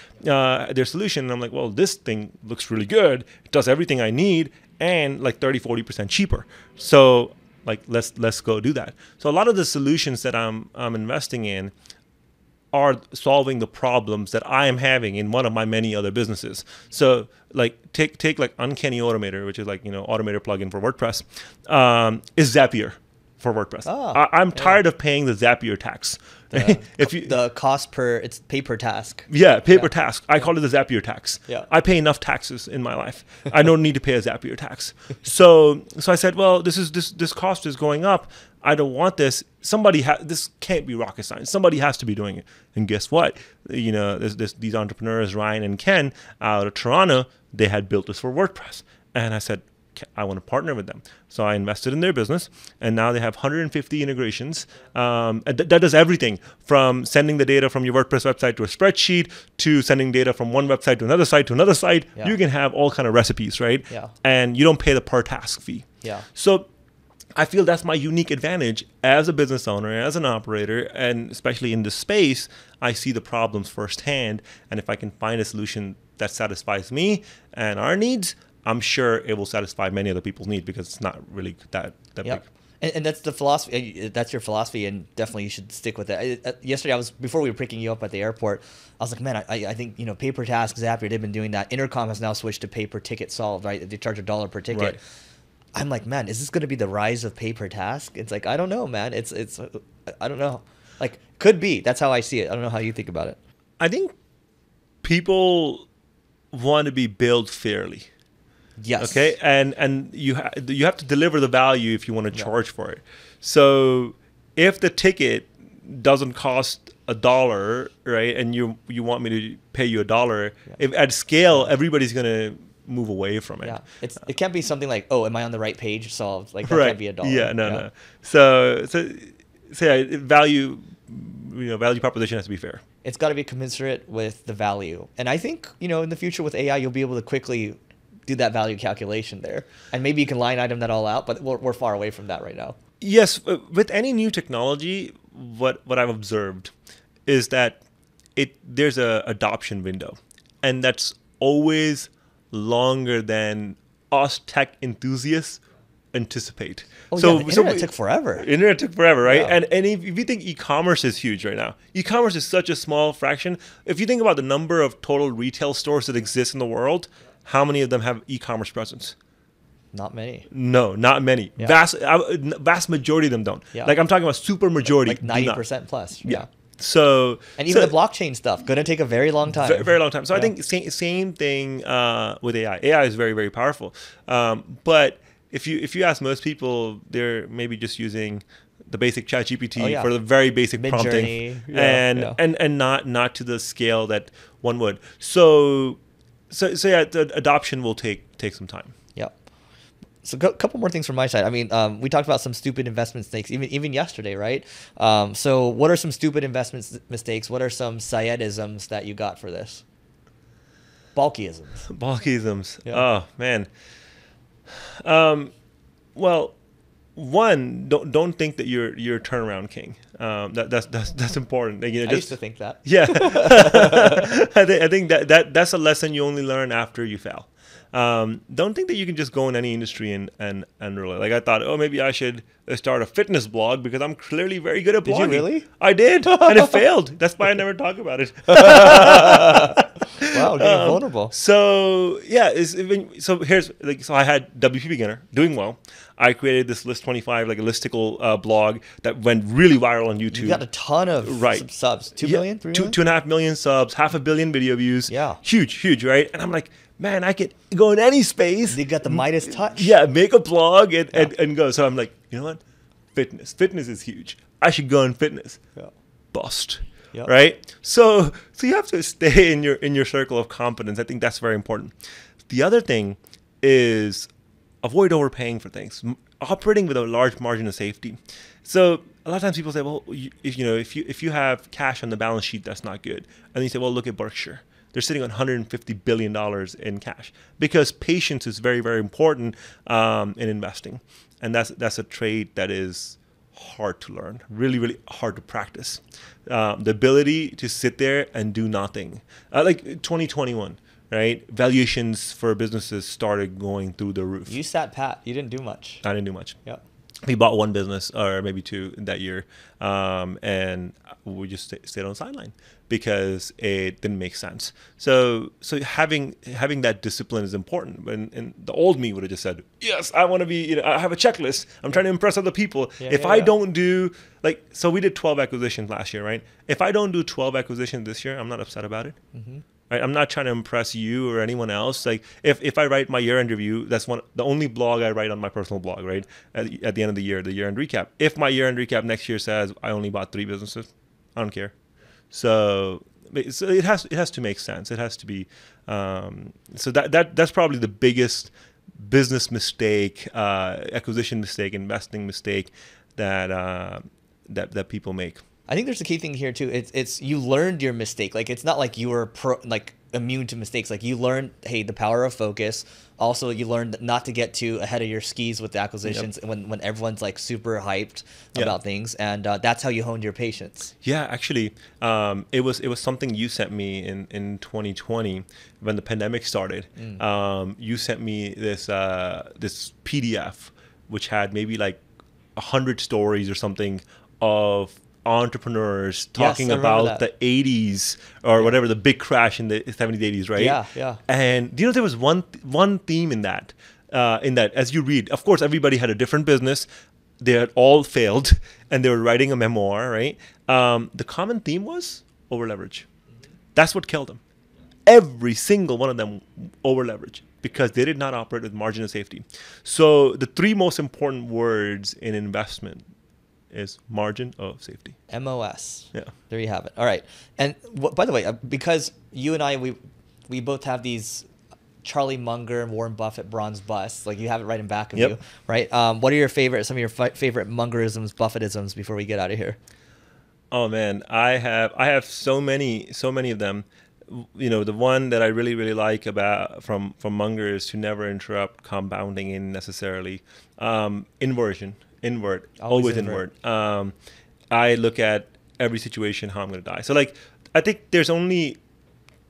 Their solution, and I'm like, well, this thing looks really good. It does everything I need, and like 30-40% cheaper. So like let's go do that. So a lot of the solutions that I'm investing in are solving the problems that I am having in one of my many other businesses. So like take like Uncanny Automator, which is like automator plugin for WordPress, is Zapier for WordPress. I'm tired of paying the Zapier tax. The cost it's pay per task. Yeah, pay per task. I call it the Zapier tax. Yeah. I pay enough taxes in my life. I don't need to pay a Zapier tax. So I said, well, this cost is going up. I don't want this. This can't be rocket science. Somebody has to be doing it. And guess what? These entrepreneurs, Ryan and Ken out of Toronto, they had built this for WordPress. And I said, I want to partner with them. So I invested in their business, and now they have 150 integrations. That does everything from sending the data from your WordPress website to a spreadsheet to sending data from one website to another site to another site. Yeah. You can have all kind of recipes, right? Yeah. And you don't pay the per task fee. Yeah. So I feel that's my unique advantage as a business owner, as an operator, and especially in this space, I see the problems firsthand. And if I can find a solution that satisfies me and our needs, I'm sure it will satisfy many other people's needs because it's not really that big. And that's the philosophy. That's your philosophy, and definitely you should stick with it. Yesterday, before we were picking you up at the airport, I was like, man, I think pay per task, Zapier, they've been doing that. Intercom has now switched to pay per ticket solved, right? They charge $1 per ticket. Right. I'm like, man, is this going to be the rise of pay per task? It's like, I don't know, man. It's I don't know. Like, could be. That's how I see it. I don't know how you think about it. I think people want to be billed fairly. Yes. Okay. And you have to deliver the value if you want to charge for it. So if the ticket doesn't cost $1, right, and you want me to pay you $1, if at scale everybody's gonna move away from it. Yeah. It can't be something like, oh, am I on the right page solved? Like that can't be $1. Yeah. No. So value proposition has to be fair. It's got to be commensurate with the value. And I think, in the future with AI, you'll be able to quickly do that value calculation there. And maybe you can line item that all out, but we're far away from that right now. Yes. With any new technology, what I've observed is that there's a adoption window. And that's always longer than us tech enthusiasts anticipate. Oh, so, yeah, the internet took forever. Internet took forever, right? Yeah. And if you think e-commerce is huge right now, e-commerce is such a small fraction. If you think about the number of total retail stores that exist in the world, how many of them have e-commerce presence? Not many. No, not many. Yeah. Vast majority of them don't. Yeah. Like I'm talking about super majority. Like 90% plus. Yeah. So and even the blockchain stuff going to take a very long time. Very long time. So I think same thing with AI. AI is very, very powerful. But if you ask most people, they're maybe just using the basic ChatGPT for the very basic prompting, and not to the scale that one would. So the adoption will take some time. Yeah. So a couple more things from my side. I mean, we talked about some stupid investment mistakes even yesterday, right? So what are some stupid investment mistakes? What are some Syedisms that you got for this? Balkhisms. Balkhisms. Yeah. Oh, man. Well, one, don't think that you're a turnaround king. That's important. Like, I used to think that. Yeah, I think that's a lesson you only learn after you fail. Don't think that you can just go in any industry and really, like, I thought, oh, maybe I should start a fitness blog because I'm clearly very good at blogging. Did you really? I did, and it failed. That's why I never talk about it. Wow, getting vulnerable. So yeah, so I had WP Beginner doing well. I created this List 25, like a listicle blog that went really viral on YouTube. You got a ton of subs. 2 million, 3 million? 2.5 million subs, 500 million video views. Yeah. Huge, right? And I'm like, man, I could go in any space. You got the Midas touch. Yeah, make a blog and go. So I'm like, you know what? Fitness is huge. I should go in fitness. Yeah. Bust. Yep. Right? So you have to stay in your circle of competence. I think that's very important. The other thing is avoid overpaying for things. Operating with a large margin of safety. So a lot of times people say, well, if you have cash on the balance sheet, that's not good. And then you say, well, look at Berkshire. They're sitting on $150 billion in cash because patience is very, very important in investing. And that's a trait that is hard to learn, really, really hard to practice. The ability to sit there and do nothing. Like 2021, right? Valuations for businesses started going through the roof. You sat pat. You didn't do much. I didn't do much. Yep. We bought one business or maybe two that year, and we just stayed on the sideline because it didn't make sense. So having that discipline is important. And the old me would have just said, yes, I want to be, I have a checklist. I'm trying to impress other people. I don't do, so we did 12 acquisitions last year, right? If I don't do 12 acquisitions this year, I'm not upset about it. Mm-hmm. Right? I'm not trying to impress you or anyone else. Like if I write my year-end review, that's the only blog I write on my personal blog, right? At the end of the year-end recap. If my year-end recap next year says I only bought 3 businesses, I don't care. So it has to make sense. It has to be. So that's probably the biggest business mistake, acquisition mistake, investing mistake that people make. I think there's a key thing here too. It's you learned your mistake. Like it's not like you were immune to mistakes. Like you learned, hey, the power of focus. Also, you learned not to get too ahead of your skis with the acquisitions when everyone's like super hyped about things, and that's how you honed your patience. Yeah, actually, it was something you sent me in 2020 when the pandemic started. You sent me this PDF which had maybe like 100 stories or something of entrepreneurs talking about the 80s or whatever, the big crash in the 70s, 80s, right? Yeah. And do you know there was one theme in that as you read, of course, everybody had a different business. They had all failed and they were writing a memoir, right? The common theme was over leverage. That's what killed them. Every single one of them over leverage because they did not operate with margin of safety. So the 3 most important words in investment is margin of safety. MOS. Yeah. There you have it. All right. And by the way, because you and I, we both have these Charlie Munger and Warren Buffett bronze busts. Like you have it right in back of you, right? What are some of your favorite Mungerisms, Buffettisms before we get out of here? Oh man, I have so many of them. The one that I really, really like about from Munger is to never interrupt compounding in necessarily. Inward, always inward. I look at every situation, how I'm going to die. So I think there's only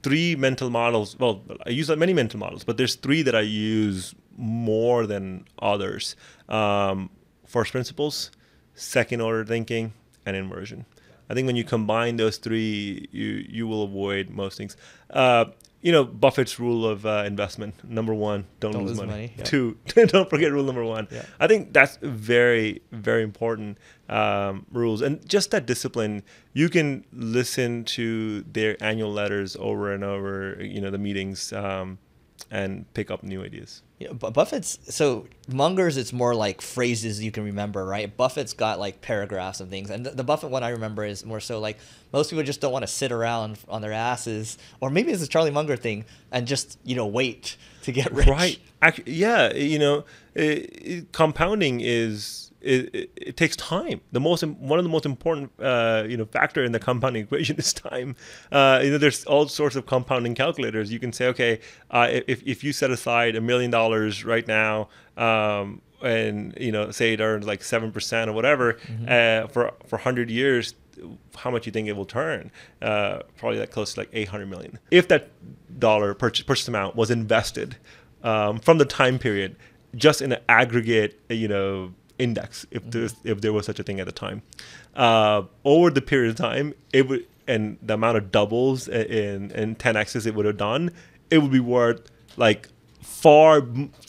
3 mental models. Well, I use many mental models, but there's 3 that I use more than others. First principles, second order thinking, and inversion. I think when you combine those 3, you will avoid most things. Buffett's rule of investment. Number 1, don't lose money. Yeah. 2, don't forget rule number 1. Yeah. I think that's very, very important rules. And just that discipline, you can listen to their annual letters over and over, the meetings, and pick up new ideas. Yeah, but Munger's, it's more like phrases you can remember, right? Buffett's got like paragraphs and things. And the Buffett one I remember is more so like most people just don't want to sit around on their asses, or maybe it's a Charlie Munger thing, and just, wait to get rich. Right. Actually, yeah, compounding it takes time. One of the most important factor in the compounding equation is time. There's all sorts of compounding calculators. You can say, okay, if you set aside $1 million right now, and say it earns like 7% or whatever, for 100 years, how much you think it will turn? Probably like close to like 800 million. If that dollar purchase amount was invested from the time period, just in an aggregate, index, if there was such a thing at the time, over the period of time, it would, and the amount of doubles in 10x's it would have done, it would be worth like far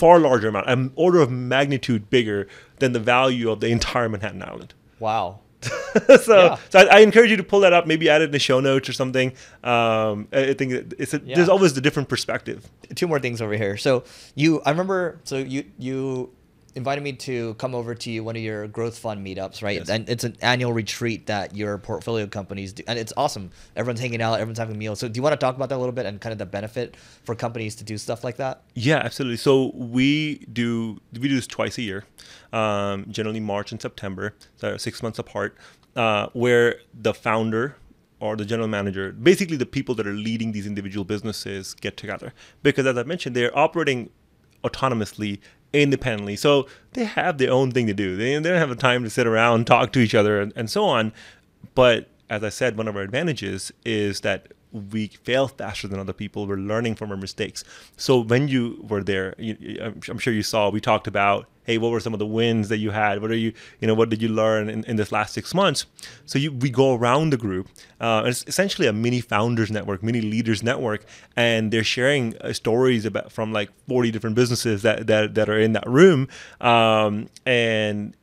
larger amount, an order of magnitude bigger than the value of the entire Manhattan Island. Wow. So I encourage you to pull that up, maybe add it in the show notes or something. I think there's always the different perspective. Two more things over here. So I remember, you invited me to come over to one of your growth fund meetups, right? Yes. And it's an annual retreat that your portfolio companies do, and it's awesome. Everyone's hanging out, everyone's having meals. So do you want to talk about that a little bit and kind of the benefit for companies to do stuff like that? Yeah, absolutely. So we do this twice a year, generally March and September, so 6 months apart, where the founder or the general manager, basically the people that are leading these individual businesses, get together. Because as I mentioned, they're operating autonomously, independently. So they have their own thing to do. They don't have the time to sit around, talk to each other, and so on. But as I said, one of our advantages is that we fail faster than other people. We're learning from our mistakes. So when you were there, I'm sure you saw, we talked about, hey, what were some of the wins that you had? What did you learn in this last 6 months? So we go around the group. It's essentially a mini founders network, mini leaders network, and they're sharing stories from like 40 different businesses that are in that room, and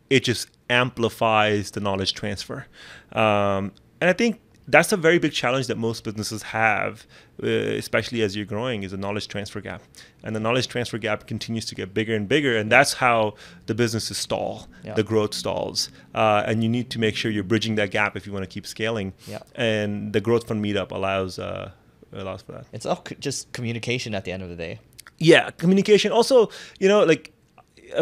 it just amplifies the knowledge transfer. And I think that's a very big challenge that most businesses have, especially as you're growing, is a knowledge transfer gap. And the knowledge transfer gap continues to get bigger and bigger, and that's how the businesses stall, the growth stalls. And you need to make sure you're bridging that gap if you want to keep scaling. And the Growth Fund Meetup allows for that. It's all just communication at the end of the day. Yeah, communication. Also,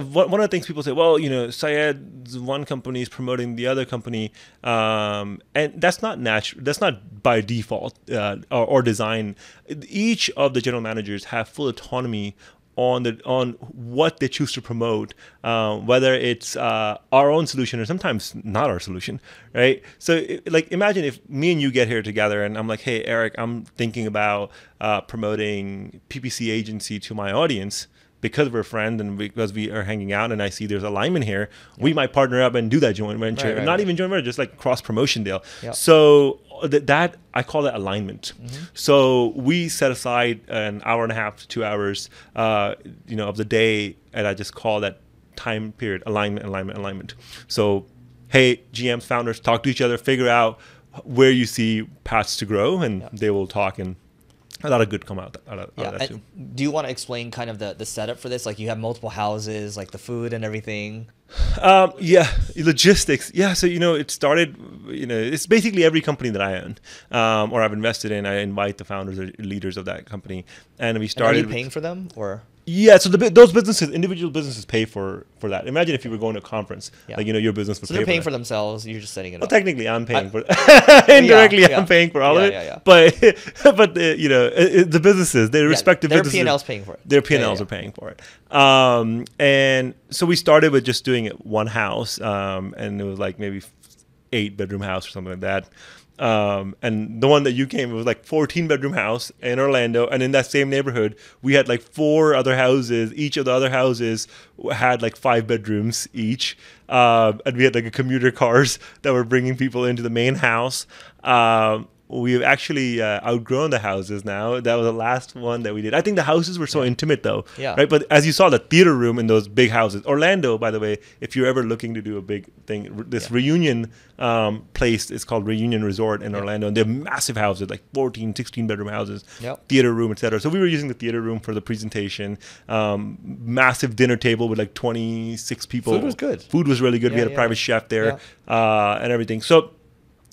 one of the things people say, well, Syed's one company is promoting the other company, and that's not natural. That's not by default or design. Each of the general managers have full autonomy on what they choose to promote, whether it's our own solution or sometimes not our solution, right? So, imagine if me and you get here together, and I'm like, hey, Eric, I'm thinking about promoting PPC agency to my audience. Because we're friends and because we are hanging out and I see there's alignment here, we might partner up and do that joint venture. Not even joint venture, just like cross-promotion deal. So that I call that alignment. So we set aside an hour and a half to 2 hours, of the day, and I just call that time period alignment. So, hey, GMs, founders, talk to each other, figure out where you see paths to grow, and they will talk, and a lot of good come out of that too. Do you want to explain kind of the setup for this? Like, you have multiple houses, like the food and everything. Logistics. Yeah, so it started. It's basically every company that I own or I've invested in. I invite the founders or leaders of that company, and we started. And are you paying for them or? Yeah, so those businesses, individual businesses, pay for that. Imagine if you were going to a conference, your business would pay for that. So they're paying for themselves. You're just setting it up. Well, technically, I'm paying for it. Indirectly, I'm paying for all of it. But the businesses, their respective businesses, their P&L's paying for it. Their P&Ls are paying for it. And so we started with just doing it one house, and it was like maybe 8-bedroom house or something like that. And the one that you came, it was like 14-bedroom house in Orlando, and in that same neighborhood we had like 4 other houses. Each of the other houses had like 5 bedrooms each, and we had like a commuter cars that were bringing people into the main house. We've actually outgrown the houses now. That was the last one that we did. I think the houses were so intimate though, right? But as you saw, the theater room in those big houses. Orlando, by the way, if you're ever looking to do a big thing, this Reunion place is called Reunion Resort in Orlando, and they're massive houses, like 14, 16-bedroom houses, theater room, etc. So we were using the theater room for the presentation. Massive dinner table with like 26 people. Food was good. Food was really good. We had a private chef there and everything. So.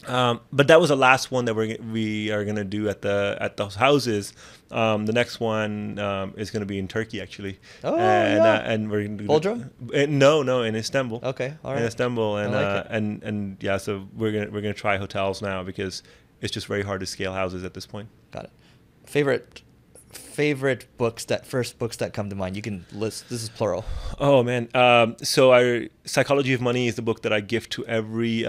But that was the last one that we are gonna do at those houses. The next one is gonna be in Turkey actually. And we're gonna do Bodrum? No, in Istanbul. Okay, all right. In Istanbul, and I like it. So we're gonna try hotels now because it's just very hard to scale houses at this point. Got it. favorite first books that come to mind? You can list. This is plural. Oh man. Psychology of Money is the book that I gift to every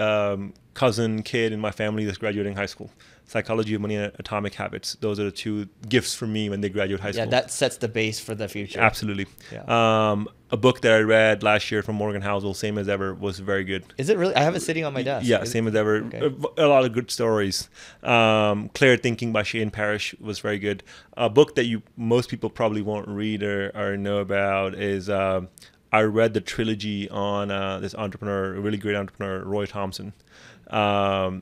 cousin, kid in my family that's graduating high school. Psychology of Money and Atomic Habits. Those are the two gifts for me when they graduate high school. Yeah, that sets the base for the future. Absolutely. Yeah. A book that I read last year from Morgan Housel, Same as Ever, was very good. Is it really? I have it sitting on my desk. Yeah, Same as Ever. Okay. A lot of good stories. Clear Thinking by Shane Parrish was very good. A book that most people probably won't read or know about is I read the trilogy on this entrepreneur, a really great entrepreneur, Roy Thompson. So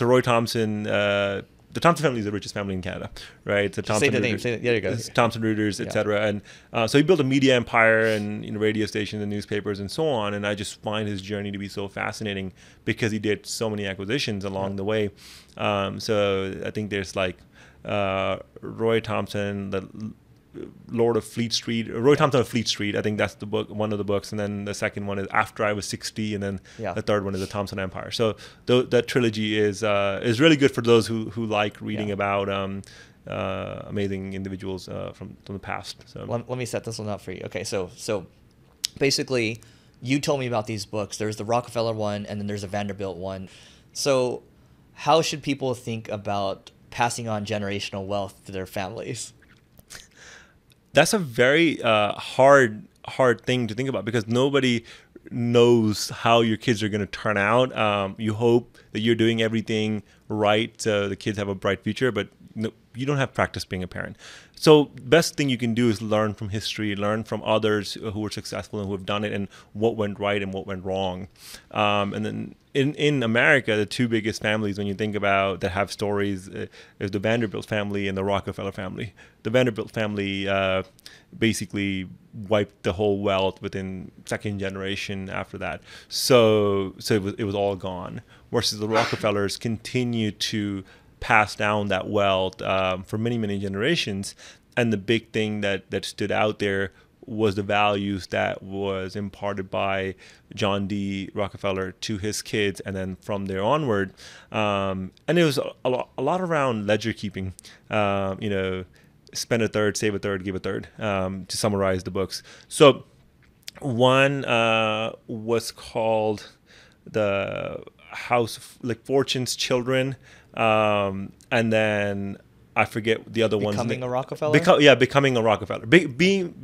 Roy Thompson, the Thompson family is the richest family in Canada, right? The Thompson say the name. There you go. Thompson Reuters, etc. And so he built a media empire and radio stations and newspapers and so on. And I just find his journey to be so fascinating because he did so many acquisitions along the way. So I think there's like Roy Thompson, the Lord of Fleet Street, Roy Thompson of Fleet Street. I think that's the book, one of the books, and then the second one is After I Was 60, and then the third one is the Thompson Empire. So that trilogy is really good for those who like reading about amazing individuals from the past. So let me set this one up for you. Okay, so basically, you told me about these books. There's the Rockefeller one, and then there's a Vanderbilt one. So how should people think about passing on generational wealth to their families? That's a very hard thing to think about because nobody knows how your kids are going to turn out. You hope that you're doing everything right so the kids have a bright future, but you don't have practice being a parent. So best thing you can do is learn from history, learn from others who were successful and who have done it and what went right and what went wrong. And then in America, the two biggest families when you think about that have stories is the Vanderbilt family and the Rockefeller family. The Vanderbilt family basically wiped the whole wealth within second generation after that. So it was all gone. Versus the Rockefellers continue to pass down that wealth for many generations, and the big thing that stood out there was the values that was imparted by John D. Rockefeller to his kids, and then from there onward, and it was a lot around ledger keeping. Spend a third, save a third, give a third. To summarize the books, so one was called the House of Fortune's Children. And then I forget the other ones. Becoming a Rockefeller? Becoming a Rockefeller. Being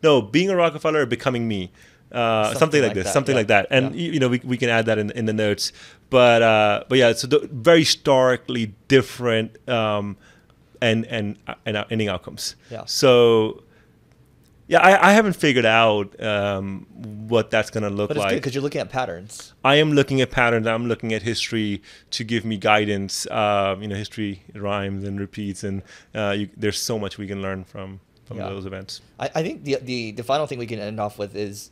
a Rockefeller or becoming me. Something like this. Something like that. And we can add that in the notes. But yeah, so very starkly different ending outcomes. Yeah. So yeah, I haven't figured out what that's going to look like. But it's good because you're looking at patterns. I am looking at patterns. I'm looking at history to give me guidance. History rhymes and repeats, and there's so much we can learn from those events. I think the final thing we can end off with is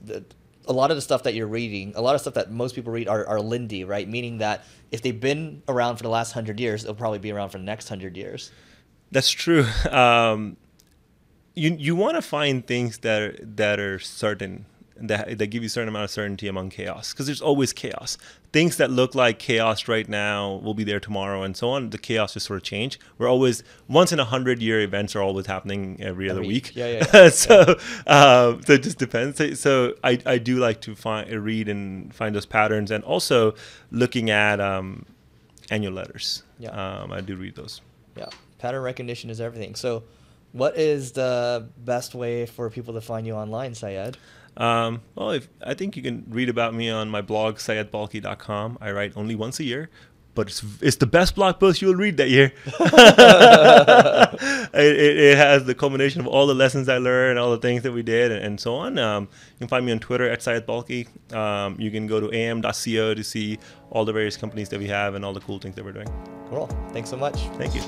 a lot of the stuff that you're reading, a lot of stuff that most people read are Lindy, right? Meaning that if they've been around for the last 100 years, they'll probably be around for the next 100 years. That's true. You want to find things that are certain, that give you a certain amount of certainty among chaos, because there's always chaos. Things that look like chaos right now will be there tomorrow, and so on. The chaos just sort of change. We're always once in 100-year events are always happening every other week. Yeah. So it just depends. So I do like to read and find those patterns, and also looking at annual letters. Yeah. I do read those. Yeah, pattern recognition is everything. So what is the best way for people to find you online, Syed? Well, I think you can read about me on my blog, syedbalkhi.com. I write only once a year, but it's the best blog post you'll read that year. It has the culmination of all the lessons I learned, all the things that we did, and so on. You can find me on Twitter at Syed Balkhi. You can go to am.co to see all the various companies that we have and all the cool things that we're doing. Cool. Thanks so much. Thank you.